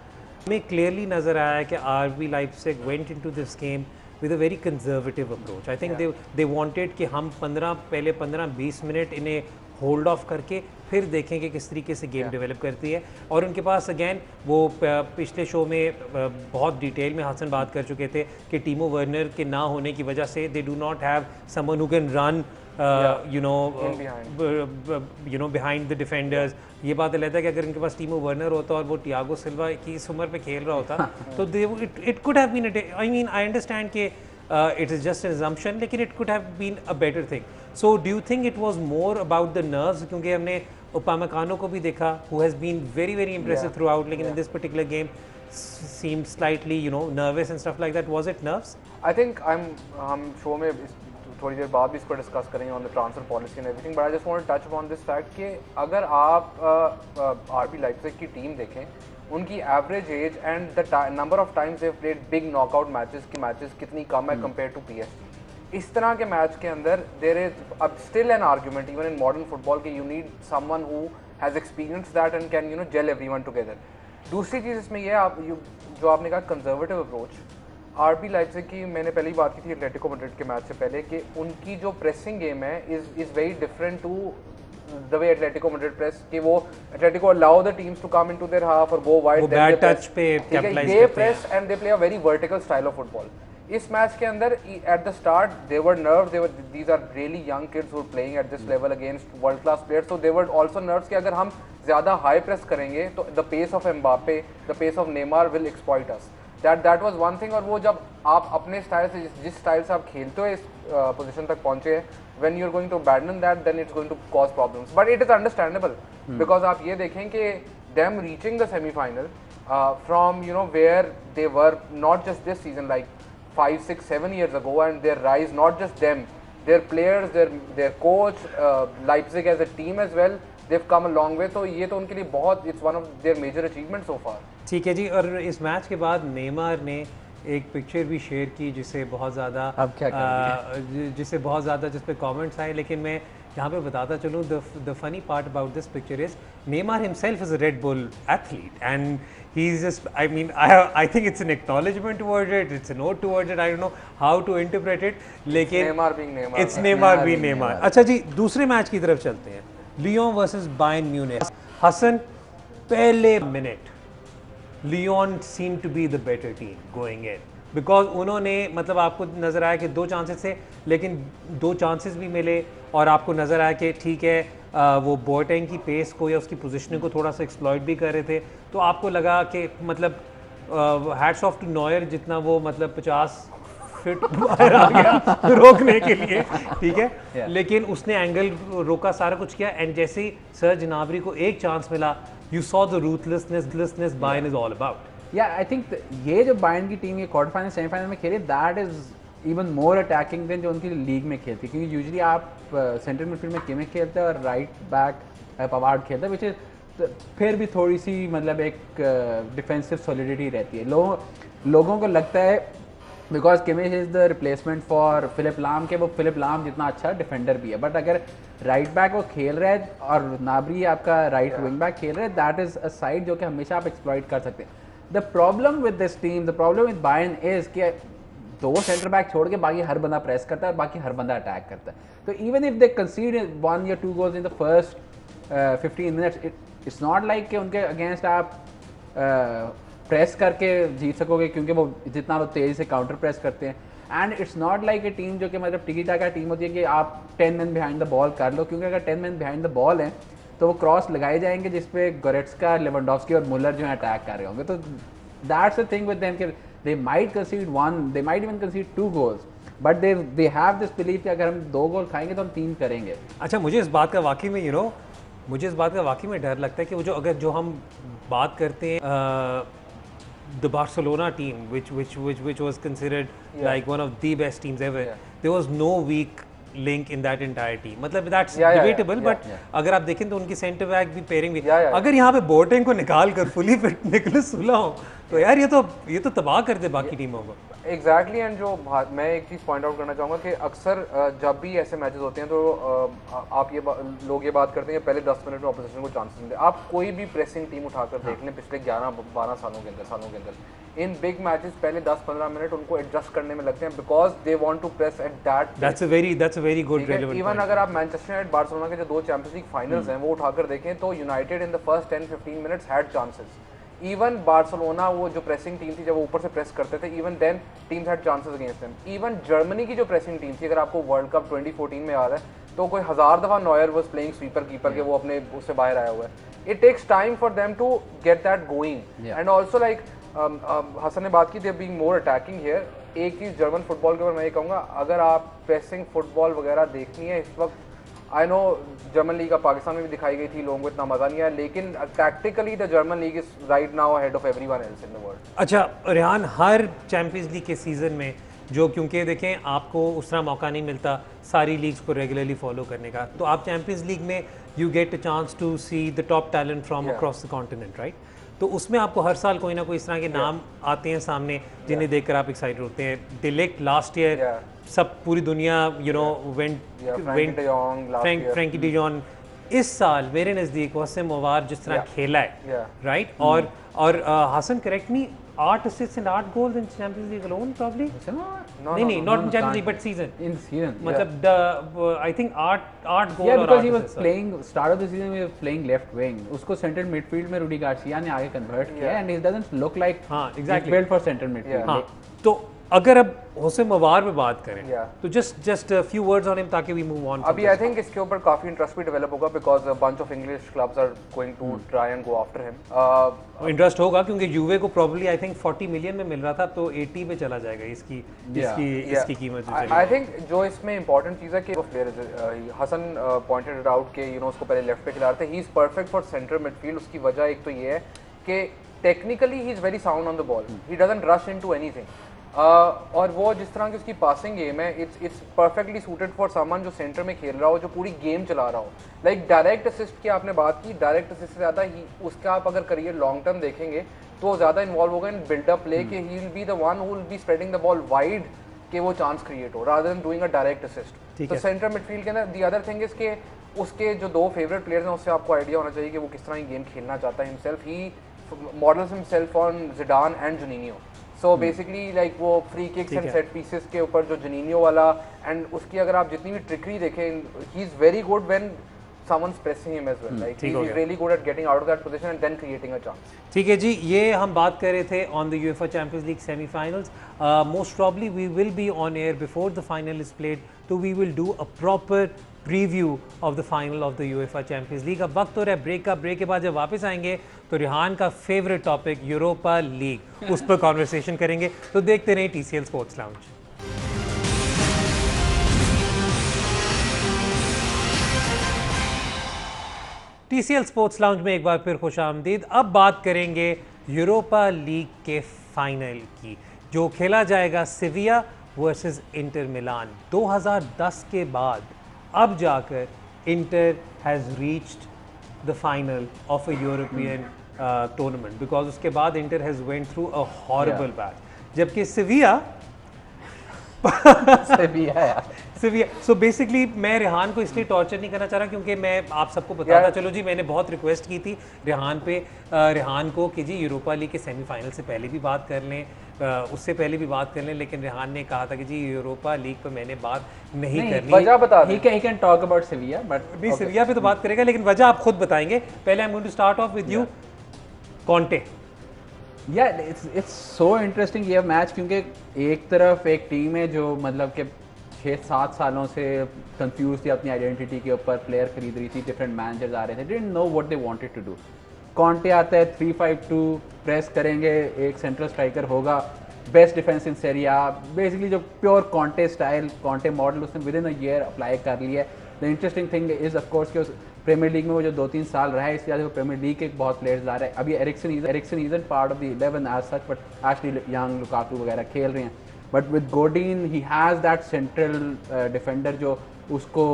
हमें क्लियरली नज़र आया कि RB Leipzig went into this game with a very conservative approach. I think they wanted कि हम पहले 15-20 मिनट इन्हें होल्ड ऑफ करके फिर देखें कि किस तरीके से गेम डेवलप करती है. और उनके पास अगेन वो पिछले शो में बहुत डिटेल में हसन बात कर चुके थे कि टीमो वर्नर के ना होने की वजह से they do not have someone who can run behind the defenders. ये बात अलग है कि अगर इनके पास टीमो वर्नर होता और वो टियागो सिल्वा की इस उम्र पे खेल रहा होता तो it could have been, I mean I understand कि it is just an assumption, लेकिन it could have been a better thing. So do you think it was more about the nerves? क्योंकि हमने Upamecano को भी देखा, who has been very impressive throughout, लेकिन in this particular game seemed slightly nervous and stuff like that. Was it nerves? I think हम show में थोड़ी देर बाद भी इसको डिस्कस करेंगे on the transfer policy and everything, but I just want to touch upon this fact कि अगर आप आरबी लाइप्जिग की टीम देखें, उनकी average age and the number of times they played big knockout matches कितनी कम है कंपेयर टू पीएसजी. इस तरह के मैच के अंदर देयर इज अब still an argument even in modern football कि you need someone who has experience that and can gel everyone together. दूसरी चीज़ इसमें यह जो आपने कहा कंजर्वेटिव अप्रोच, आरबी लाइप्जिग की मैंने पहले ही बात की थी एटलेटिको मैड्रिड के मैच से पहले कि उनकी जो प्रेसिंग गेम है is very different to the way Atletico Madrid press कि वो Atletico allow the teams to come into their half or go wide, वो bad touch पे capitalize they press and they play a very vertical style of football. इस match के अंदर at the start they were nerves, these are really young kids who are playing at this level against world class players, so they were also nerves कि अगर हम ज़्यादा high press करेंगे तो the pace of Mbappe, the pace of Neymar will exploit us. That was one thing. और वो जब आप अपने स्टाइल से जिस स्टाइल से आप खेलते हो इस पोजीशन तक पहुंचे, when you're going to abandon that, then it's going to cause problems. But it is understandable because आप ये देखें कि them reaching the semi-final from where they were not just this season, like 5, 6, 7 years ago, and their rise, not just them, their players, their coach, Leipzig as a team as well, they've come a long way. तो ये तो उनके लिए बहुत, it's one of their major achievements so far. ठीक है जी. और इस मैच के बाद नेमार ने एक पिक्चर भी शेयर की जिसे बहुत ज़्यादा जिस पे कमेंट्स आए, लेकिन मैं यहाँ पे बताता चलूँ the funny part about this picture is Neymar himself is a Red Bull athlete and he is just, I mean I think it's an acknowledgement towards it, it's a note towards it, I don't know how to interpret it, लेकिन it's Neymar being Neymar. अच्छा जी, दूसरे match की तरफ चलते हैं, Lyon versus Bayern Munich. Hasan, पहले minute Lyon seemed to be the better team going in because उन्होंने, मतलब आपको नज़र आया कि 2 चांसेस थे लेकिन 2 चांसेस भी मिले और आपको नज़र आया कि ठीक है वो बोअटेंग की पेस को या उसकी पोजीशनिंग को थोड़ा सा एक्सप्लॉइट भी कर रहे थे, तो आपको लगा कि मतलब हैट्स ऑफ टू नॉयर जितना वो मतलब 50 फिट बाहर आ गया रोकने के लिए, ठीक है, लेकिन उसने एंगल रोका, सारा कुछ किया, एंड जैसे ही सर्ज ग्नाब्री को एक चांस मिला, you saw the ruthlessness Bayern is all about. Yeah, I think ये जो Bayern की टीम ये क्वार्टर फाइनल सेमीफाइनल में खेली, that is even more attacking than जो उनकी लीग में खेलती, क्योंकि यूजुअली आप सेंटर मिडफील्ड में किमिक खेलते हैं और राइट बैक पवार्ड खेलते हैं, विच इज फिर भी थोड़ी सी मतलब एक डिफेंसिव सॉलिडिटी रहती है. लोगों को लगता है because Kimmich is the replacement for Philipp Lahm के वो फिलिप लाम जितना अच्छा डिफेंडर भी है, बट अगर राइट बैक वो खेल रहा है और नाबरी आपका राइट विंग बैक खेल रहा है, दैट इज़ अ साइड जो कि हमेशा आप एक्सप्लॉइट कर सकते हैं. The problem with this team, the problem with Bayern is कि 2 सेंटर बैक छोड़ के बाकी हर बंदा प्रेस करता है और बाकी हर बंदा अटैक करता है. तो इवन इफ दे कंसीड 1 या 2 goals in the first 15 minutes, it's not like कि उनके अगेंस्ट आप प्रेस करके जीत सकोगे, क्योंकि वो जितना वो तेज़ी से काउंटर प्रेस करते हैं. And it's not like a team जो कि मतलब टिकी टाका टीम होती है कि आप 10 मैन बिहाइंड द बॉल कर लो, क्योंकि अगर 10 मैन बिहाइंड द बॉल हैं तो वो क्रॉस लगाए जाएंगे जिसपे गोरेट्स्का, लेवेंडोव्स्की और मुलर जो है अटैक कर रहे होंगे. तो that's the thing with them कि they might concede 1, they might even concede 2 goals, but they have this believe कि अगर हम 2 गोल खाएंगे तो हम 3 करेंगे. अच्छा, मुझे इस बात का वाकई में मुझे इस बात का वाकई में डर लगता है कि वो जो हम बात करते हैं the Barcelona team, which was considered like one of the best teams ever. There was no weak link in that entire team. मतलब that's debatable, but अगर आप देखें तो उनकी सेंटर बैक भी पेयरिंग भी, अगर यहाँ पे बोटेंग को निकाल कर फुली फिट निकले सुला हो तो यार ये तो तबाह कर दे बाकी टीमों को. एग्जैक्टली एंड जो मैं एक चीज़ पॉइंट आउट करना चाहूँगा कि अक्सर जब भी ऐसे मैचेस होते हैं तो आप लोग ये बात करते हैं पहले 10 मिनट में ऑपोजिशन को चांसेस मिलते हैं। आप कोई भी प्रेसिंग टीम उठाकर देख लें पिछले 11-12 सालों के अंदर इन बिग मैचेस पहले 10-15 मिनट उनको एडजस्ट करने में लगते हैं because they want to press at that. That's a very good relevant. Even अगर आप मैनचेस्टर यूनाइटेड बार्सिलोना के जो 2 चैंपियंस लीग फाइनल्स हैं वो उठाकर देखें तो United in the first 10-15 minutes had chances. Even Barcelona वो जो प्रेसिंग टीम थी जब वो ऊपर से प्रेस करते थे even then teams had chances against them. Even Germany की जो प्रेसिंग टीम थी अगर आपको वर्ल्ड कप 2014 में याद है तो कोई 1000 दफ़ा Neuer was playing sweeper keeper के वो अपने उससे बाहर आया हुआ है। It takes time for them to get that going and also like Hasan ने बात की they being more attacking here. एक चीज़ जर्मन फुटबॉल के ऊपर मैं ये कहूँगा अगर आप प्रेसिंग फुटबॉल वगैरह देखनी है इस वक्त आई नो जर्मन लीग का पाकिस्तान में भी दिखाई गई थी, लोगों को इतना मजा नहीं आया लेकिन tactically the German league is right now ahead of everyone else in the world. अच्छा रेहान, हर चैंपियंस लीग के सीज़न में जो क्योंकि देखें आपको उस तरह मौका नहीं मिलता सारी लीग्स को रेगुलरली फॉलो करने का, तो आप चैंपियंस लीग में you get a chance to see the top talent from across the continent, right? तो उसमें आपको हर साल कोई ना कोई इस तरह के नाम आते हैं सामने जिन्हें देखकर आप एक्साइटेड होते हैं। डिलेक्ट लास्ट ईयर सब पूरी दुनिया फ्रैंकी डी जॉन्ग। इस साल मेरे नज़दीक वसीम मवार जिस तरह खेला है, राइट? और Hasan correct me 8 assists and 8 goals in Champions League alone probably? नहीं, not in Champions League but season. मतलब I think 8 goal और 8 because he was playing start of the season he was playing left wing. उसको central midfield में Rudy Garcia ने आगे convert किया and it doesn't look like exactly built for central midfield. हाँ, तो अगर अब हुसैन मवार पे बात करें तो just few words on him ताकि वी मूव ऑन। अभी आई थिंक इसके ऊपर काफी इंटरेस्ट भी डेवलप होगा because a bunch of English clubs are going to try and go after him. Interest होगा क्योंकि यूवे को प्रॉब्ली आई थिंक 40 मिलियन में मिल रहा था तो 80 पे चला जाएगा इसकी कीमत। आई थिंक जो इसमें इंपॉर्टेंट चीज़ है कि player Hasan pointed it out के उसको पहले लेफ्ट पे खिला रहे थे। He is perfect for centre midfield. उसकी वजह एक तो ये है कि technically he is very sound on the ball, he doesn't rush into anything और वो जिस तरह की उसकी पासिंग गेम है it's perfectly suited for someone जो सेंटर में खेल रहा हो, जो पूरी गेम चला रहा हो। लाइक डायरेक्ट असिस्ट की आपने बात की, डायरेक्ट असिस्ट से ज़्यादा उसका आप अगर करियर लॉन्ग टर्म देखेंगे तो ज़्यादा इन्वॉल्व होगा इन बिल्डअप प्ले के he will be the one who will be spreading the ball wide कि वो चांस क्रिएट हो rather than doing a direct assist. तो सेंटर मिडफील्ड के अंदर द अदर थिंग इज के उसके जो 2 फेवरेट प्लेयर्स हैं उससे आपको आइडिया होना चाहिए कि वो किस तरह की गेम खेलना चाहता है। Himself he models himself on Zidane and Juninho. So basically like वो free kicks and set pieces के ऊपर जो जुनिनियो वाला एंड उसकी अगर आप जितनी भी ट्रिकरी देखें ही is very good when someone's pressing him as well. Like he's really good at getting out of that position and then creating a chance. ठीक है जी, ये हम बात कर रहे थे on the UEFA Champions League semi-finals. Most probably we will be on air before the final is played, so we will do a proper preview of the final of the UEFA Champions League. अब वक्त हो रहा है break का। Break के बाद जब वापस आएंगे तो रिहान का फेवरेट टॉपिक यूरोपा लीग, उस पर कॉन्वर्सेशन करेंगे। तो देखते रहें TCL sports lounge. TCL sports lounge में एक बार फिर खुशामदीद। अब बात करेंगे यूरोपा लीग के फाइनल की जो खेला जाएगा सेविया वर्सेस इंटर मिलान। 2010 के बाद अब जाकर inter has reached the final of a European tournament because उसके बाद inter has went through a horrible batch, जबकि सेविया सो बेसिकली मैं रेहान को इसलिए टॉर्चर नहीं करना चाह रहा क्योंकि मैं आप सबको बताता चलो जी, मैंने बहुत रिक्वेस्ट की थी रेहान को कि जी यूरोपा लीग के सेमीफाइनल से पहले भी बात कर लें, उससे पहले भी बात कर लें, लेकिन रेहान ने कहा था कि जी यूरोपा लीग पर मैंने बात नहीं करनी। वजह बता he can talk about Sevilla but नहीं, सेविया पे तो बात करेगा लेकिन वजह आप खुद बताएंगे। पहले I am going to start off with you Conte. Yeah, it's so interesting ये मैच क्योंकि एक तरफ एक टीम है जो मतलब कि 6-7 सालों से कंफ्यूज थी अपनी आइडेंटिटी के ऊपर, प्लेयर खरीद रही थी, डिफरेंट मैनेजर्स आ रहे थे, didn't know what they wanted to do. Conte आता है 3-5-2 प्रेस करेंगे, एक सेंट्रल स्ट्राइकर होगा, best defence in Serie A, basically जो pure Conte style Conte model उसने within a year apply कर लिया है। The interesting thing is of course कि उस प्रीमियर लीग में वो जो 2-3 साल रहा है इसके बाद वो प्रीमियर लीग के बहुत प्लेयर्स ला रहे हैं। अभी Eriksen isn't part of the 11 as such but actually young Lukaku वगैरह खेल रहे हैं, but with Godin he has that central defender जो उसको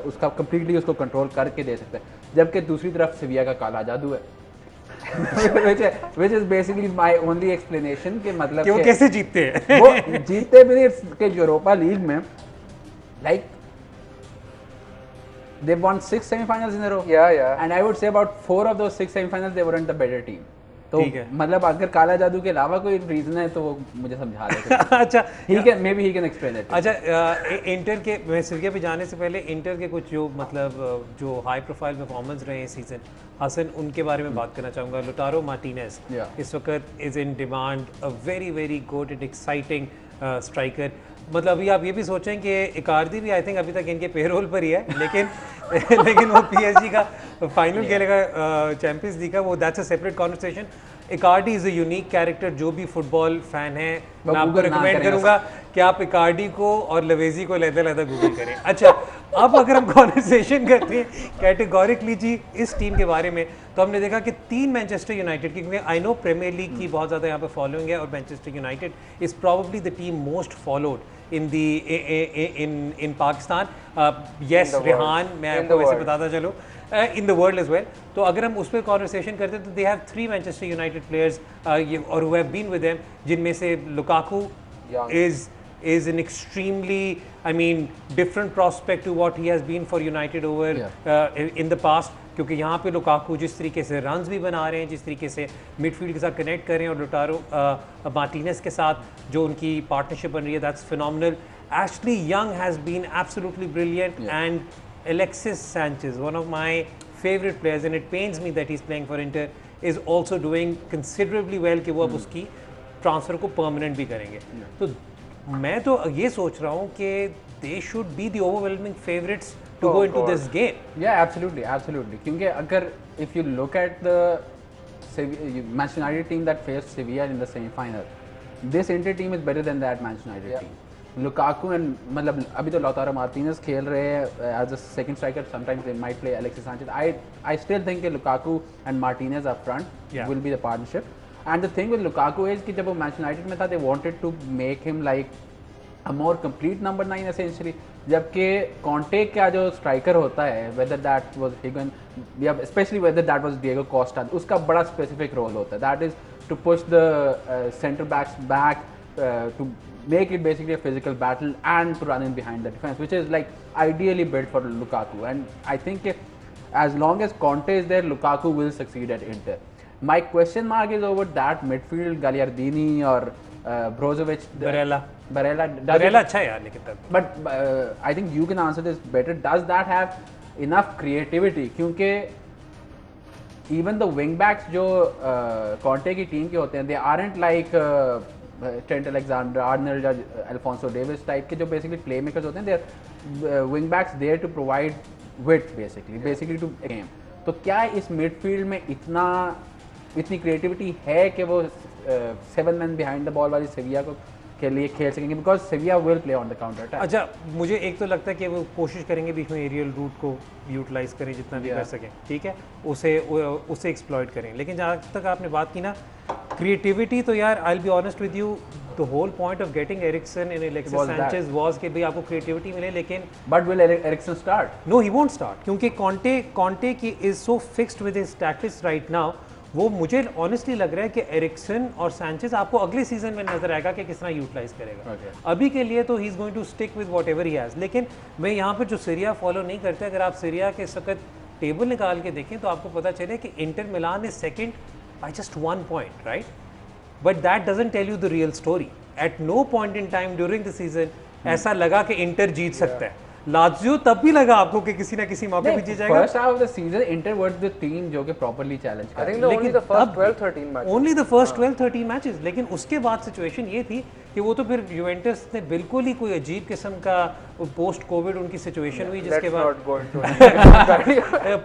उसका कम्प्लीटली उसको कंट्रोल करके दे सकता है। जबकि दूसरी तरफ सेविया का काला जादू है, which is basically my only explanation कि मतलब कि वो कैसे जीतते हैं वो जीतते भी नहीं कि यूरोपा लीग में like they won 6 semi-finals in a row. Yeah. And I would say about 4 of those 6 semi-finals they weren't the better team. तो ठीक है। मतलब अगर काला जादू के अलावा कोई रीजन है तो वो मुझे समझा दे। अच्छा maybe he can explain it. अच्छा इंटर के मैं सीरिया पे जाने से पहले इंटर के कुछ जो मतलब जो हाई प्रोफाइल परफॉर्मेंस रहे हैं सीजन हसन उनके बारे में बात करना चाहूँगा। लोटारो मार्टिनेज इस वक्त is in demand, a very good and exciting striker. मतलब अभी आप ये भी सोचें कि इकार्दी भी आई थिंक अभी तक इनके पेरोल पर ही है, लेकिन वो पीएसजी का फाइनल खेलेगा चैंपियंस लीग का, वो that's a separate conversation. Icardi is a unique character. जो भी फुटबॉल फैन है मैं आपको रिकमेंड करूंगा कि आप इकार्डी को और लवेजी को लहदा गूगल करें। अच्छा अब अगर हम कॉन्वर्सेशन करते हैं कैटेगोरिकली जी इस टीम के बारे में, तो हमने देखा कि 3 मैनचेस्टर यूनाइटेड की, क्योंकि आई नो प्रीमियर लीग की बहुत ज़्यादा यहाँ पे फॉलोइंग है और Manchester United is probably the team most followed in Pakistan. Yes, Rehan, मैं आपको वैसे बताता चलूँ, in the world as well. तो अगर हम उस पर कॉन्वर्सेशन करते तो they have 3 Manchester United players और who have been with them, जिनमें से Lukaku is an extremely, I mean, different prospect to what he has been for United over in the past. क्योंकि यहाँ पे लुकाकू जिस तरीके से रन्स भी बना रहे हैं, जिस तरीके से मिडफील्ड के साथ कनेक्ट कर रहे हैं और लोटारो मार्टिनेज के साथ जो उनकी पार्टनरशिप बन रही है, that's phenomenal. Ashley Young has been absolutely brilliant and Alexis Sanchez, one of my favorite players, and it pains me that he's playing for Inter, is also doing considerably well कि वो अब उसकी transfer को permanent भी करेंगे. तो मैं तो ये सोच रहा हूँ कि they should be the overwhelming favorites to go into this game. Yeah, absolutely. क्योंकि अगर if you look at the Manchester United team that faced Sevilla in the semi-final, this Inter team is better than that Manchester United team. Lukaku and मतलब अभी तो Lautaro Martinez खेल रहे हैं as a second striker. Sometimes they might play Alexis Sanchez. I still think that Lukaku and Martinez up front will be the partnership. And the thing with Lukaku is कि जब वो Manchester United में था, they wanted to make him like a more complete number 9 essentially. जबकि Conte का जो striker होता है, whether that was Higgin, especially whether that was Diego Costa, उसका बड़ा specific role होता है. That is to push the centre backs back, to make it basically a physical battle and to run in behind the defense, which is like ideally built for Lukaku. And I think as long as Conte is there, Lukaku will succeed at Inter. My question mark is over that midfield, Gagliardini or Brozovic. Barella अच्छा है यार लेकिन तब. But I think you can answer this better. Does that have enough creativity? क्योंकि even the wing backs जो Conte की team के होते हैं, they aren't like Trent Alexander-Arnold or Alphonso Davies type के जो basically playmakers होते हैं. They are wing backs there to provide width basically to game. तो क्या इस midfield में इतनी creativity है कि वो 7 men behind the ball वाली सेविया को के लिए खेल सकेंगे? Because सेविया will play on the counter attack. अच्छा मुझे एक तो लगता है कि वो कोशिश करेंगे बीच में एरियल रूट को यूटिलाइज करें जितना भी कर सकें, ठीक है, उसे एक्सप्लॉइट करें. लेकिन जहाँ तक आपने बात की ना क्रिएटिविटी, तो यार I will be honest with you, the whole point of getting Eriksen and Alexis Sanchez was कि भाई आपको क्रिएटिविटी मिले, लेकिन but will Eriksen start? No, he won't start, क्योंकि कॉन्टे की is so fixed with his tactics right now. वो मुझे honestly लग रहा है कि एरिक्सन और सैंचेज आपको अगले सीजन में नजर आएगा कि किस तरह यूटिलाइज करेगा. अभी के लिए तो he is going to stick with whatever he has. लेकिन मैं यहाँ पर जो सीरिया फॉलो नहीं करते, अगर आप सीरिया के इस वक्त टेबल निकाल के देखें तो आपको पता चले कि Inter Milan is second by just 1 point, right? But that doesn't tell you the real story. At no point in time during the season ऐसा लगा कि इंटर जीत सकता है. लाज़ियो तब भी लगा आपको कि किसी ना किसी मौके पे जीत जाएगा. First half of the season inter versus the team जो कि प्रॉपर्ली चैलेंज कर रही है. लेकिन the first 12-13 matches, only the first 12-13 matches. लेकिन उसके बाद सिचुएशन ये थी कि वो तो फिर यूवेंटस ने बिल्कुल ही कोई अजीब किस्म का पोस्ट कोविड उनकी सिचुएशन हुई, जिसके बाद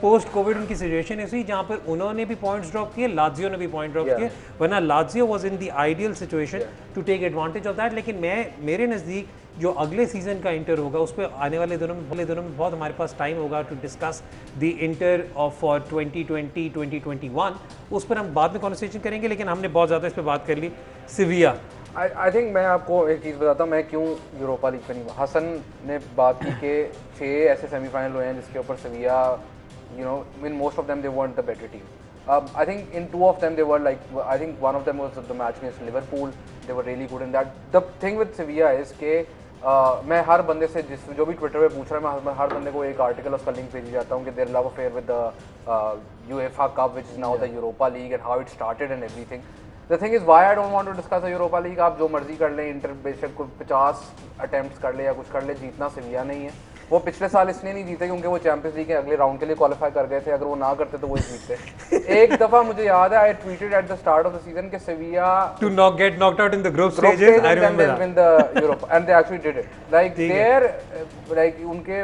पोस्ट कोविड उनकी सिचुएशन ऐसी जहाँ पर उन्होंने भी पॉइंट्स ड्रॉप किए, लाज़ियो ने भी पॉइंट ड्रॉप किए, वरना Lazio was in the ideal situation to take advantage of that. लेकिन मेरे नज़दीक जो अगले सीजन का इंटर होगा उस पर आने वाले दिनों में बहुत हमारे पास टाइम होगा to discuss the Inter of for 2020-2021. उस पर हम बाद में कॉन्वर्सेशन करेंगे, लेकिन हमने बहुत ज़्यादा इस पर बात कर ली. सिविया, आई थिंक मैं आपको एक चीज़ बताता हूँ मैं क्यों यूरोपा लीग पे नहीं. हसन ने बात की कि 6 ऐसे सेमीफाइनल हुए हैं जिसके ऊपर Sevilla, you know, in most of them they want the better team. I think in two of them they were like, I think one of them was the match against Liverpool. They were really good in that. The thing with Sevilla is कि मैं हर बंदे से जो भी Twitter पे पूछ रहा है मैं हर बंदे को एक आर्टिकल उसका लिंक भेज जाता हूँ कि their love affair with the UEFA Cup which is now the Europa League and how it started and everything. The thing is why I don't want to discuss the Europa League. आप जो मर्जी कर लें, inter बेशक को 50 attempts कर ले या कुछ कर ले, जीतना सेविया नहीं है. वो पिछले साल इसलिए नहीं जीते क्योंकि वो चैंपियंस लीग के अगले राउंड के लिए क्वालिफाई कर गए थे. अगर वो ना करते तो वो जीतते. एक दफा मुझे याद है, I tweeted eight the start of the season कि सेविया to not get knocked out in the group stages. I remember that. win the Europe and they actually did it. Like their like उनके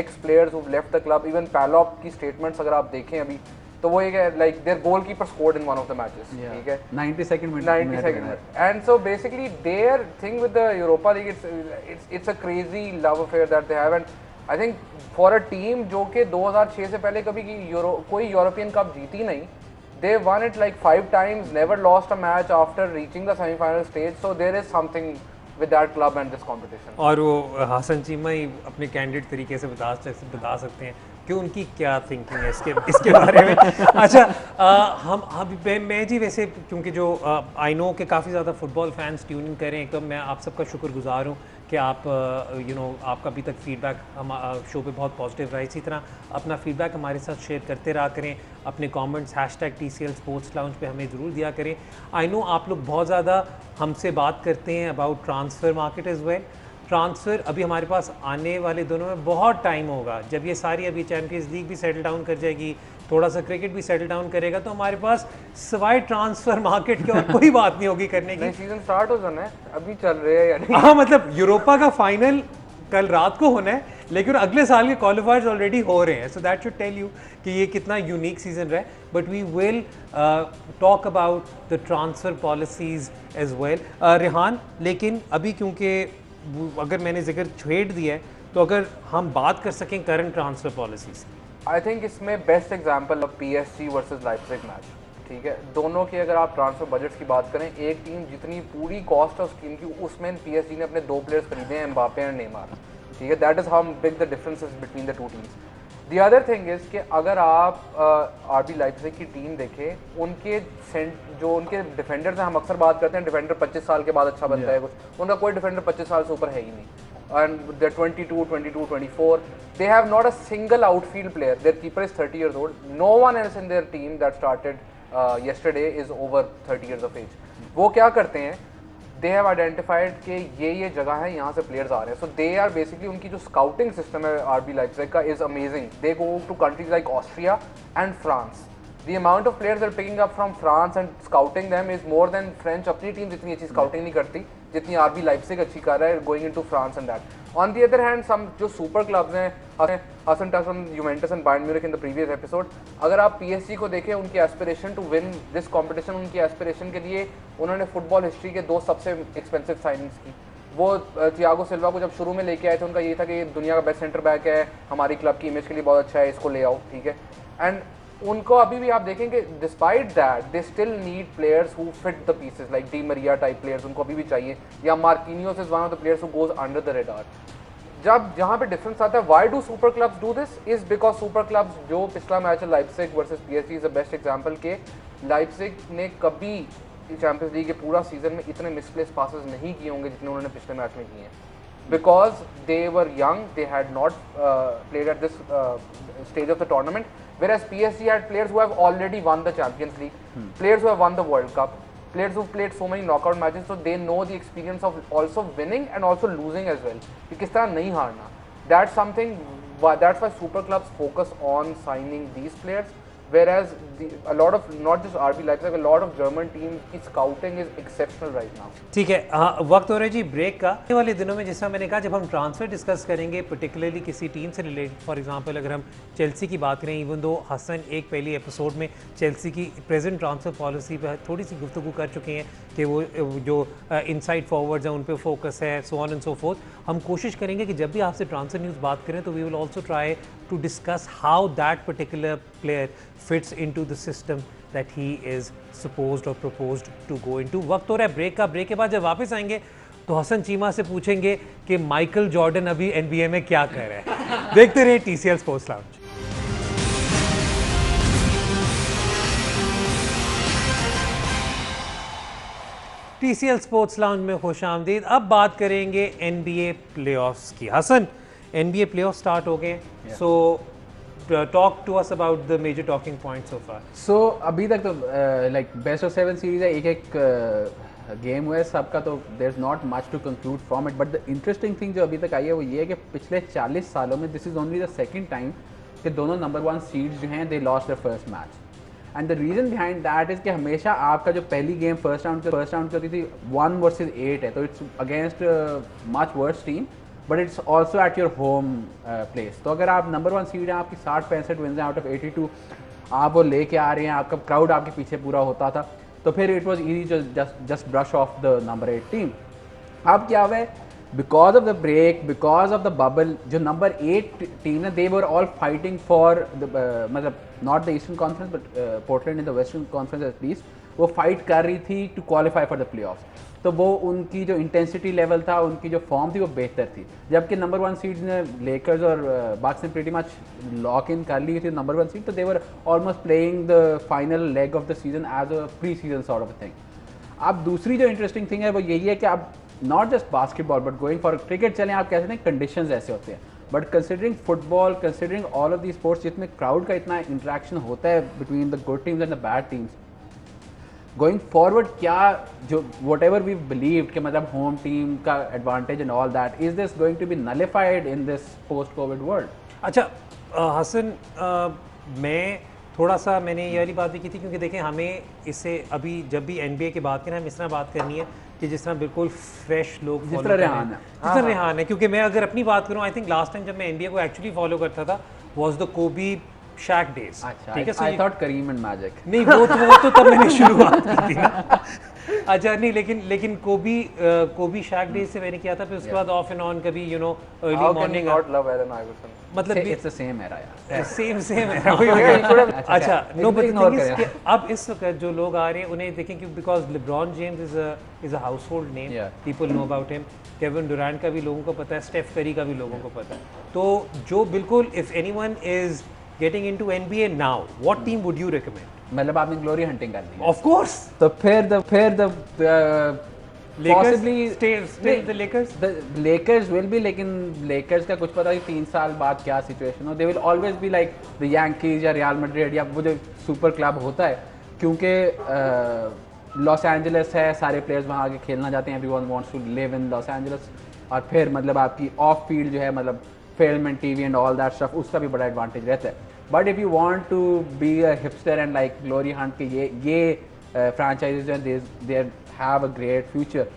ex players who've left the club, even Palop की statements अगर आप देखें अभी तो वो एक like their goalkeeper scored in one of the matches. ठीक है. 92nd minute. And so basically their thing with the Europa League, it's a crazy love affair that they have, and I think for a team जो कि 2006 से पहले कभी कोई European cup जीती नहीं, they won it like 5 times, never lost a match after reaching the semi-final stage. So there is something with that club and this competition. और वो हसन चीमा ही अपने कैंडिडेट तरीके से बता सकते हैं कि उनकी क्या थिंकिंग है इसके बारे में. अच्छा, हम मैं जी वैसे क्योंकि जो आई नो कि काफ़ी ज़्यादा फुटबॉल फैंस ट्यून इन करें, तो मैं आप सबका शुक्रगुजार हूँ कि आप आपका अभी तक फीडबैक हम शो पे बहुत पॉजिटिव रहा. इसी तरह अपना फीडबैक हमारे साथ शेयर करते रहा करें. अपने कमेंट्स #TCL Sports Lounge पे हमें ज़रूर दिया करें. आई नो आप लोग बहुत ज़्यादा हमसे बात करते हैं about transfer market as well. Transfer अभी हमारे पास आने वाले दिनों में बहुत टाइम होगा. जब ये सारी अभी चैम्पियंस लीग भी सेटल डाउन कर जाएगी, थोड़ा सा क्रिकेट भी सेटल डाउन करेगा, तो हमारे पास सिवाय ट्रांसफ़र मार्केट की और कोई बात नहीं होगी करने की. सीजन स्टार्ट हो जाना है, अभी चल रहे हैं यानी. हाँ, मतलब यूरोपा का फाइनल कल रात को होना है, लेकिन अगले साल के क्वालिफायर्स ऑलरेडी हो रहे हैं. So that should tell you कि ये कितना यूनिक सीजन रहा है. But we will talk about the transfer policies as well. Rehan, लेकिन अभी क्योंकि अगर मैंने जिक्र छेड़ दिया है तो अगर हम बात कर सकें current transfer policies, I think इसमें best example of PSG versus Leipzig match. ठीक है, दोनों की अगर आप ट्रांसफर बजट्स की बात करें, एक टीम जितनी पूरी कॉस्ट है उस टीम की, उसमें PSG ने अपने 2 प्लेयर्स खरीदे हैं, एम्बापे एंड नेमार. ठीक है, that is how big the differences between the 2 teams. The other thing is कि अगर आप RB लाइप्जिग की टीम देखें, उनके जो उनके डिफेंडर्स हैं, हम अक्सर बात करते हैं डिफेंडर 25 साल के बाद अच्छा बनता है कुछ, उनका कोई डिफेंडर 25 साल से ऊपर है ही नहीं. And they're 22, 22, 24. They have not a single outfield player. Their keeper is 30 years old. No one else in their team that started yesterday is over 30 years of age. वो क्या करते हैं? They have identified कि ये जगह है, यहाँ से players आ रहे हैं. So they are basically, उनकी जो scouting system है RB Leipzig का is amazing. They go to countries like Austria and France. The amount of players they're picking up from France and scouting them is more than French अपनी team जितनी अच्छी scouting नहीं करती जितनी RB Leipzig अच्छी कर रहा है going into France and that. On the other hand, some जो super clubs हैं, Hassan touched on Juventus and Bayern Munich in the previous episode. अगर आप PSG को देखें, उनकी aspiration to win this competition, उनकी aspiration के लिए उन्होंने फुटबॉल हिस्ट्री के 2 सबसे एक्सपेंसिव साइनिंग्स की. वो थियागो सिल्वा को जब शुरू में लेके आए थे, उनका ये था कि दुनिया का बेस्ट सेंटर बैक है, हमारी क्लब की इमेज के लिए बहुत अच्छा है, इसको ले आओ. ठीक है, एंड उनको अभी भी आप देखेंगे despite that they still need players who fit the pieces like Di Maria type players, उनको अभी भी चाहिए. या Marquinhos is one of the players who goes under the radar. जब जहाँ पे डिफरेंस आता है, why do super clubs do this, is because super clubs, जो पिछला मैच है Leipzig versus PSG is the best example के लाइप्जिग ने कभी चैंपियंस लीग के पूरा सीजन में इतने मिसप्लेस पासेस नहीं किए होंगे जितने उन्होंने पिछले मैच में किए हैं. Because they were young, they had not played at this stage of the tournament, whereas PSG had players who have already won the Champions League, players who have won the World Cup, players who played so many knockout matches, so they know the experience of also winning and also losing as well. कि किस तरह नहीं हारना. That's something. That's why super clubs focus on signing these players. Whereas a lot of not just RB Leipzig, a lot of German teams की scouting is exceptional right now. ठीक है, हाँ, वक्त हो रहा है जी ब्रेक का. आने वाले दिनों में जैसा मैंने कहा, जब हम ट्रांसफ़र डिस्कस करेंगे पर्टिकुलरली किसी टीम से रिलेटेड, फॉर एग्जांपल अगर हम चेल्सी की बात करें, इवन दो हसन एक पहली एपिसोड में चेल्सी की प्रेजेंट ट्रांसफ़र पॉलिसी पर थोड़ी सी गुफ्तगू कर चुके हैं कि वो जो इनसाइड फॉरवर्ड्स हैं उन पर फोकस है, so on and so fourth. हम कोशिश करेंगे कि जब भी आपसे ट्रांसफ़र न्यूज़ बात करें तो we will also try to discuss how that particular player fits into the system that he is supposed or proposed to go into. वक्त हो रहा है ब्रेक का. ब्रेक के बाद जब वापस आएंगे तो हसन चीमा से पूछेंगे कि माइकल जॉर्डन अभी NBA में क्या कर रहा है. देखते रहिए TCL Sports Lounge. TCL sports lounge में खुश आमदीद। अब बात करेंगे NBA प्लेऑफ्स की। हसन, NBA प्लेऑफ स्टार्ट हो गए, so talk to us about the major talking points so far. So अभी तक तो लाइक बेस्ट ऑफ 7 सीरीज है, एक गेम हुआ है सबका, तो there is not much to conclude from it. But the interesting thing जो अभी तक आई है वो ये है कि पिछले 40 सालों में this is only the second time कि दोनों नंबर 1 सीड्स जो हैं they lost the first match. And the reason behind that is कि हमेशा आपका जो पहली गेम फर्स्ट राउंड की होती थी 1 वर्सेस 8 है, तो it's against much worse team, but it's also at your home place. तो अगर आप नंबर 1 सीड हैं, आपकी 60-65 विन्स हैं आउट ऑफ 82, आप वो लेके आ रहे हैं, आपका क्राउड आपके पीछे पूरा होता था, तो फिर it was easy just brush off the number 8 team. अब क्या हुआ है, because of the break, because of the bubble, जो नंबर 8 टीम है they were all fighting for मतलब not the Eastern Conference but Portland in the Western Conference at least, वो फाइट कर रही थी to qualify for the playoff. तो वो उनकी जो इंटेंसिटी लेवल था, उनकी जो फॉर्म थी वो बेहतर थी। जबकि नंबर 1 सीड्स ने लेकर्स और बक्स ने प्रीटी मच लॉक इन कर ली थी नंबर 1 सीड, तो they were almost playing the final leg of the season as a pre season sort of thing. अब दूसरी जो इंटरेस्टिंग थिंग है वो यही है कि अब not just basketball but going for cricket, चलें आप कह सकते हैं कंडीशंस ऐसे होते हैं, but considering football, considering all of the sports जिसमें क्राउड का इतना इंटरेक्शन होता है between the good teams and the bad teams, going forward क्या जो वट एवर वी बिलीव कि मतलब होम टीम का advantage and all that, is this going to be nullified in this post Covid world? अच्छा हसन, मैं थोड़ा सा मैंने ये वाली बात भी की थी, क्योंकि देखें हमें इससे अभी जब भी NBA की बात करें, हम इस तरह बात करनी है कि जिस तरह बिल्कुल फ्रेश लोग जिस तरह रेहान है। क्योंकि मैं अगर अपनी बात करूं, आई थिंक लास्ट टाइम जब मैं NBA को एक्चुअली फॉलो करता था वाज द कोबी शैक डेज। ठीक है, I thought Kareem and Magic. नहीं, वो तो तब मैंने शुरुआत की थी ना। अच्छा नहीं, लेकिन कोबी शैक डेज से मैंने किया था, फिर उसके बाद ऑफ एंड ऑन कभी अर्ली मॉर्निंग मतलब इट्स द सेम एरा यार, सेम एरा। अच्छा नो, बट थिंग इज कि अब इस वक्त जो लोग आ रहे हैं उन्हें देखें कि because LeBron James is a household name, people know about him, Kevin Durant का भी लोगों को पता है, स्टेफ करी का भी लोगों को पता है। तो जो बिल्कुल if anyone is getting into NBA now, what team would you recommend? मतलब आपने ग्लोरी हंटिंग कर दी है। Of course. तो फिर possibly stay the Lakers. The Lakers will be, लेकिन Lakers का कुछ पता नहीं 3 साल बाद क्या सिचुएशन हो। They will always be like the Yankees या Real Madrid या वो जो सुपर क्लब होता है, क्योंकि लॉस एंजलिस है, सारे प्लेयर्स वहाँ आके खेलना चाहते हैं, everyone wants to live in Los Angeles। और फिर मतलब आपकी ऑफ फील्ड जो है मतलब film and TV and all that stuff, उसका भी बड़ा एडवांटेज रहता है। But if you want to be a hipster and like glory hunt के ये फ्रेंचाइजेज जो हैं they have a great future,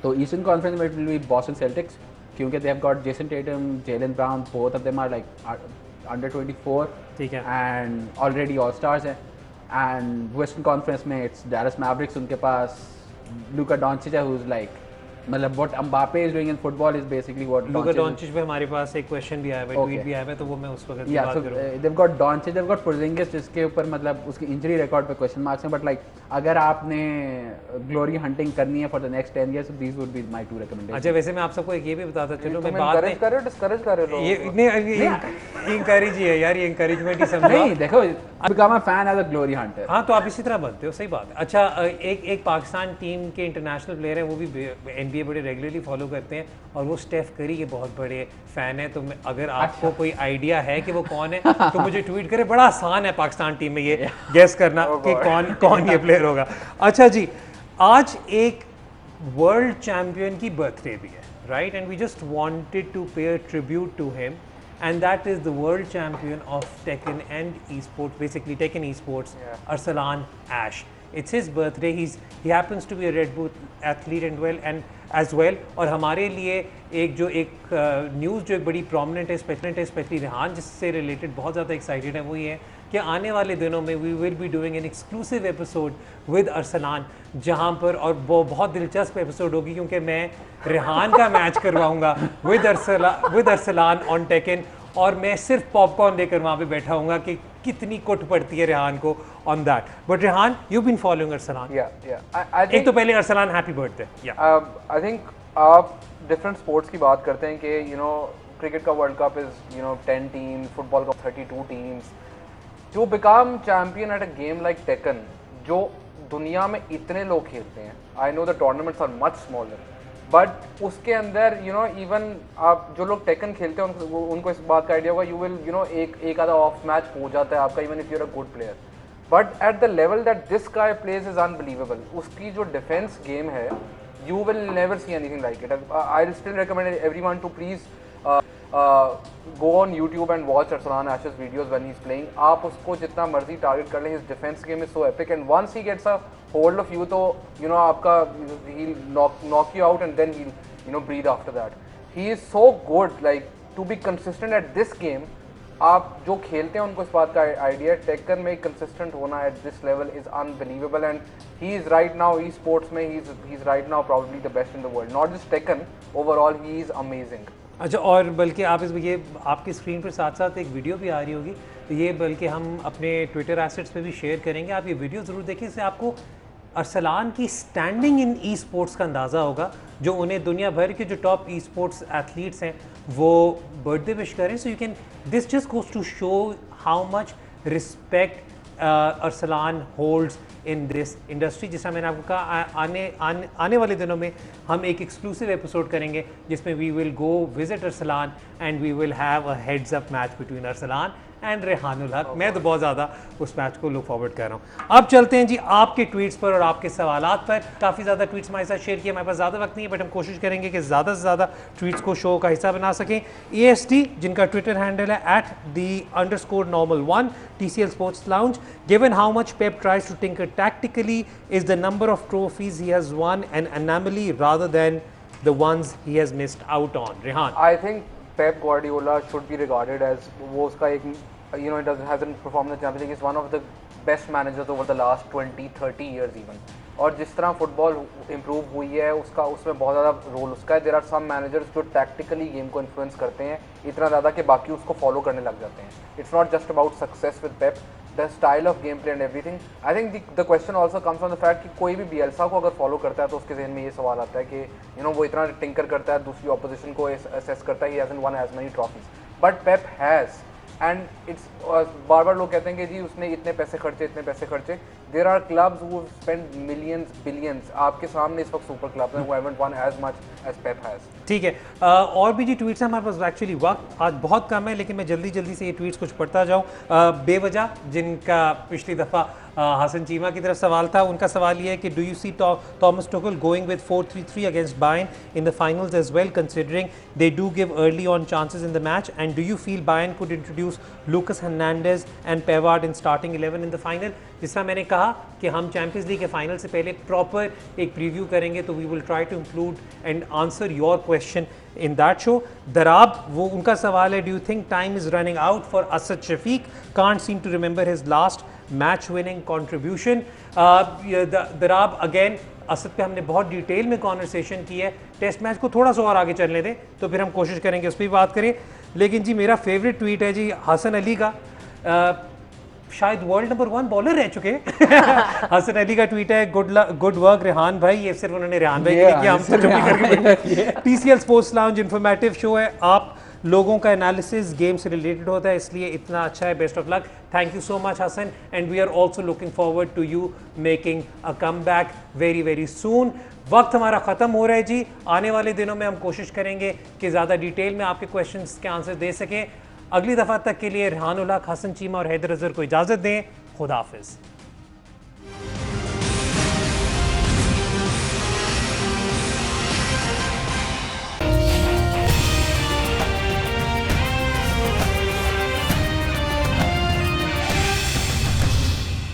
तो ईस्टर्न कॉन्फ्रेंस में it will be Boston Celtics, क्योंकि they have got Jayson Tatum, Jaylen Brown, both of them are like under 24, ठीक है, and already all stars हैं। एंड वेस्टर्न कॉन्फ्रेंस में it's Dallas Mavericks, उनके पास लूका डॉन्चिच है, who is like मतलब what Mbappe is doing in football is basically what लूका डॉन्चिच पे हमारे पास एक क्वेश्चन भी आया है, ट्वीट भी आया है, तो वो मैं उस वक्त की बात करूंगा। देव गॉट डॉन्चिच, देव गॉट पोर्जिंगिस, जिसके ऊपर मतलब उसकी इंजरी रिकॉर्ड पे क्वेश्चन मार्क्स हैं, बट लाइक अगर आपने ग्लोरी हंटिंग करनी है for the next 10 years, these would be my 2 recommendation. अच्छा वैसे मैं आप सबको एक ये भी बताता चलूं, मैं बाद में डिस्करेज कर रहे हो ये नहीं इंकरेज ही है यार, ये इंकरेजमेंट ही समझो। नहीं देखो, I become a fan as a glory hunter. हाँ, तो आप इसी तरह बनते हो, सही बात है। अच्छा एक पाकिस्तान टीम के इंटरनेशनल प्लेयर हैं, वो भी NBA बड़े रेगुलरली फॉलो करते हैं, और वो स्टेफ करी के बहुत बड़े फ़ैन है। तो अगर आपको कोई आइडिया है कि वो कौन है तो मुझे ट्वीट करें। बड़ा आसान है पाकिस्तान टीम में ये गेस करना कि कौन ये प्लेयर होगा। अच्छा जी, आज एक वर्ल्ड चैम्पियन की बर्थडे भी है, right, and we just wanted to pay a tribute to him, and that is the world champion of Tekken and esports, basically Tekken esports, Arsalan Ash. It's his birthday. He happens to be a Red Bull athlete and as well. और हमारे लिए एक news जो एक बड़ी prominent है, specially Rehan जिससे related बहुत ज़्यादा एक्साइटेड है, वो ये है कि आने वाले दिनों में we will be doing an exclusive episode with Arsalan, जहाँ पर और वो बहुत दिलचस्प एपिसोड होगी, क्योंकि मैं रेहान का मैच करवाऊँगा विद अरसलान ऑन टेकन, और मैं सिर्फ पॉपकॉर्न लेकर वहाँ पे बैठा हूँगा कि कितनी कुट पड़ती है रेहान को on that. But Rehan, you been following Arsalan. एक तो पहले Arsalan happy birthday. I think आप डिफरेंट स्पोर्ट्स की बात करते हैं कि क्रिकेट का world cup is 10 teams, football का 32 teams, to become champion at a game like Tekken, जो दुनिया में इतने लोग खेलते हैं, I know the tournaments are much smaller, but उसके अंदर इवन आप जो लोग टेकन खेलते हैं उनको इस बात का आइडिया होगा, यू विल एक आधा ऑफ मैच हो जाता है आपका, even if you are a good player, but at the level that this guy plays is unbelievable. उसकी जो डिफेंस गेम है, you will never see anything like it. I'll still recommend everyone to please go on YouTube and watch Arsalan Ash's videos when he's playing. आप उसको जितना मर्जी target कर लें, his defense game is so epic, and once he gets a hold of you, तो आपका he'll knock you out and then he'll breathe after that. He is so good, like to be consistent at this game. आप जो खेलते हैं उनको इस बात का आइडिया, टेकन में कंसिस्टेंट होना at this level is unbelievable, and he is right now esports में he is right now probably the best in the world, not just Tekken, overall he is amazing. अच्छा, और बल्कि आप ये आपकी screen पर साथ साथ एक वीडियो भी आ रही होगी, तो ये बल्कि हम अपने ट्विटर एसेट्स पे भी शेयर करेंगे, आप ये वीडियो ज़रूर देखिए, इससे आपको अरसलान की स्टैंडिंग इन ई स्पोर्ट्स का अंदाज़ा होगा, जो उन्हें दुनिया भर के जो टॉप ई स्पोर्ट्स एथलीट्स हैं वो बर्थडे विश करें. So you can, this just goes to show how much respect Arsalan holds in this industry. जिस मैंने आपको कहा, आने वाले दिनों में हम एक एक्सक्लूसिव एपिसोड करेंगे जिसमें we will go visit Arslan and we will have a heads up match between Arslan and Rehanul Haq. मैं तो बहुत ज़्यादा उस मैच को लुक फॉरवर्ड कर रहा हूँ. अब चलते हैं जी आपके ट्वीट्स पर और आपके सवालात पर. काफ़ी ज़्यादा ट्वीट्स हमारे साथ शेयर किए, हमारे पास ज़्यादा वक्त नहीं है, बट हम कोशिश करेंगे कि ज़्यादा से ज़्यादा ट्वीट्स को शो का हिस्सा बना सकें. AST जिनका ट्विटर हैंडल है @the_normal1, TCL Sports Lounge. Given how much Pep tries to tinker tactically, is the number of trophies he has won an anomaly rather than the ones he has missed out on? Rehan. I think Pep Guardiola should be regarded as वो उसका एक hasn't performed in the Champions League, is one of the best managers over the last 20-30 years even. और जिस तरह football improve हुई है उसमें बहुत ज़्यादा रोल उसका है. देयर आर सम मैनेजर्स जो टैक्टिकली गेम को इन्फ्लुएंस करते हैं इतना ज़्यादा कि बाकी उसको फॉलो करने लग जाते हैं. It's not just about success with Pep, the style of game play and everything. I think the question also comes from the fact कि कोई भी बियल्सा को अगर फॉलो करता है तो उसके जहन में ये सवाल आता है कि वो इतना टिंकर करता है, दूसरी ऑपोजिशन को असेस करता है, he hasn't won as many trophies, but Pep has. And it's बार बार लोग कहते हैं कि जी उसने इतने पैसे खर्चे. There are clubs who spend millions billions. आपके सामने इस वक्त सुपर क्लब्स हैं who haven't won as much as Pep has. ठीक है, और भी जी ट्वीट्स हैं हमारे पास. एक्चुअली वक्त आज बहुत कम है, लेकिन मैं जल्दी से ये ट्वीट्स कुछ पढ़ता जाऊँ. बेवजह जिनका पिछली दफ़ा हसन चीमा की तरफ सवाल था, उनका सवाल ये है कि do you see Thomas Tuchel going with 4-3-3 against Bayern in the finals as well, considering they do give early on chances in the match, and do you feel Bayern could introduce Lucas Hernandez and Pavard in starting 11 in the final? जिस तरह मैंने कहा कि हम champions league के final से पहले proper एक प्रीव्यू करेंगे, तो we will try to include and answer your question in that show. Darab, वो उनका सवाल है, do you think time is running out for Asad Shafiq? Can't seem to remember his last match winning contribution. Darab, again Asad पे हमने बहुत detail में conversation की है. टेस्ट मैच को थोड़ा सा और आगे चलने दें तो फिर हम कोशिश करेंगे उस पर भी बात करें. लेकिन जी मेरा फेवरेट ट्वीट है जी हसन अली का, शायद वर्ल्ड नंबर 1 बॉलर रह चुके हसन अली का ट्वीट है, गुड वर्क रेहान भाई. ये सिर्फ उन्होंने रेहान भाई के लिए किया, हम तो चुप्पी करके. TCL sports lounge informative show है, आप लोगों का एनालिसिस गेम से रिलेटेड होता है, इसलिए इतना अच्छा है. Best of luck. Thank you so much Hasan, and we are also looking forward to you making a comeback very soon. वक्त हमारा ख़त्म हो रहा है जी. आने वाले दिनों में हम कोशिश करेंगे कि ज़्यादा डिटेल में आपके क्वेश्चंस के आंसर दे सकें. अगली दफ़ा तक के लिए रेहानुल हक, हसन चीमा और हैदर अज़हर को इजाज़त दें. खुदा हाफिज़.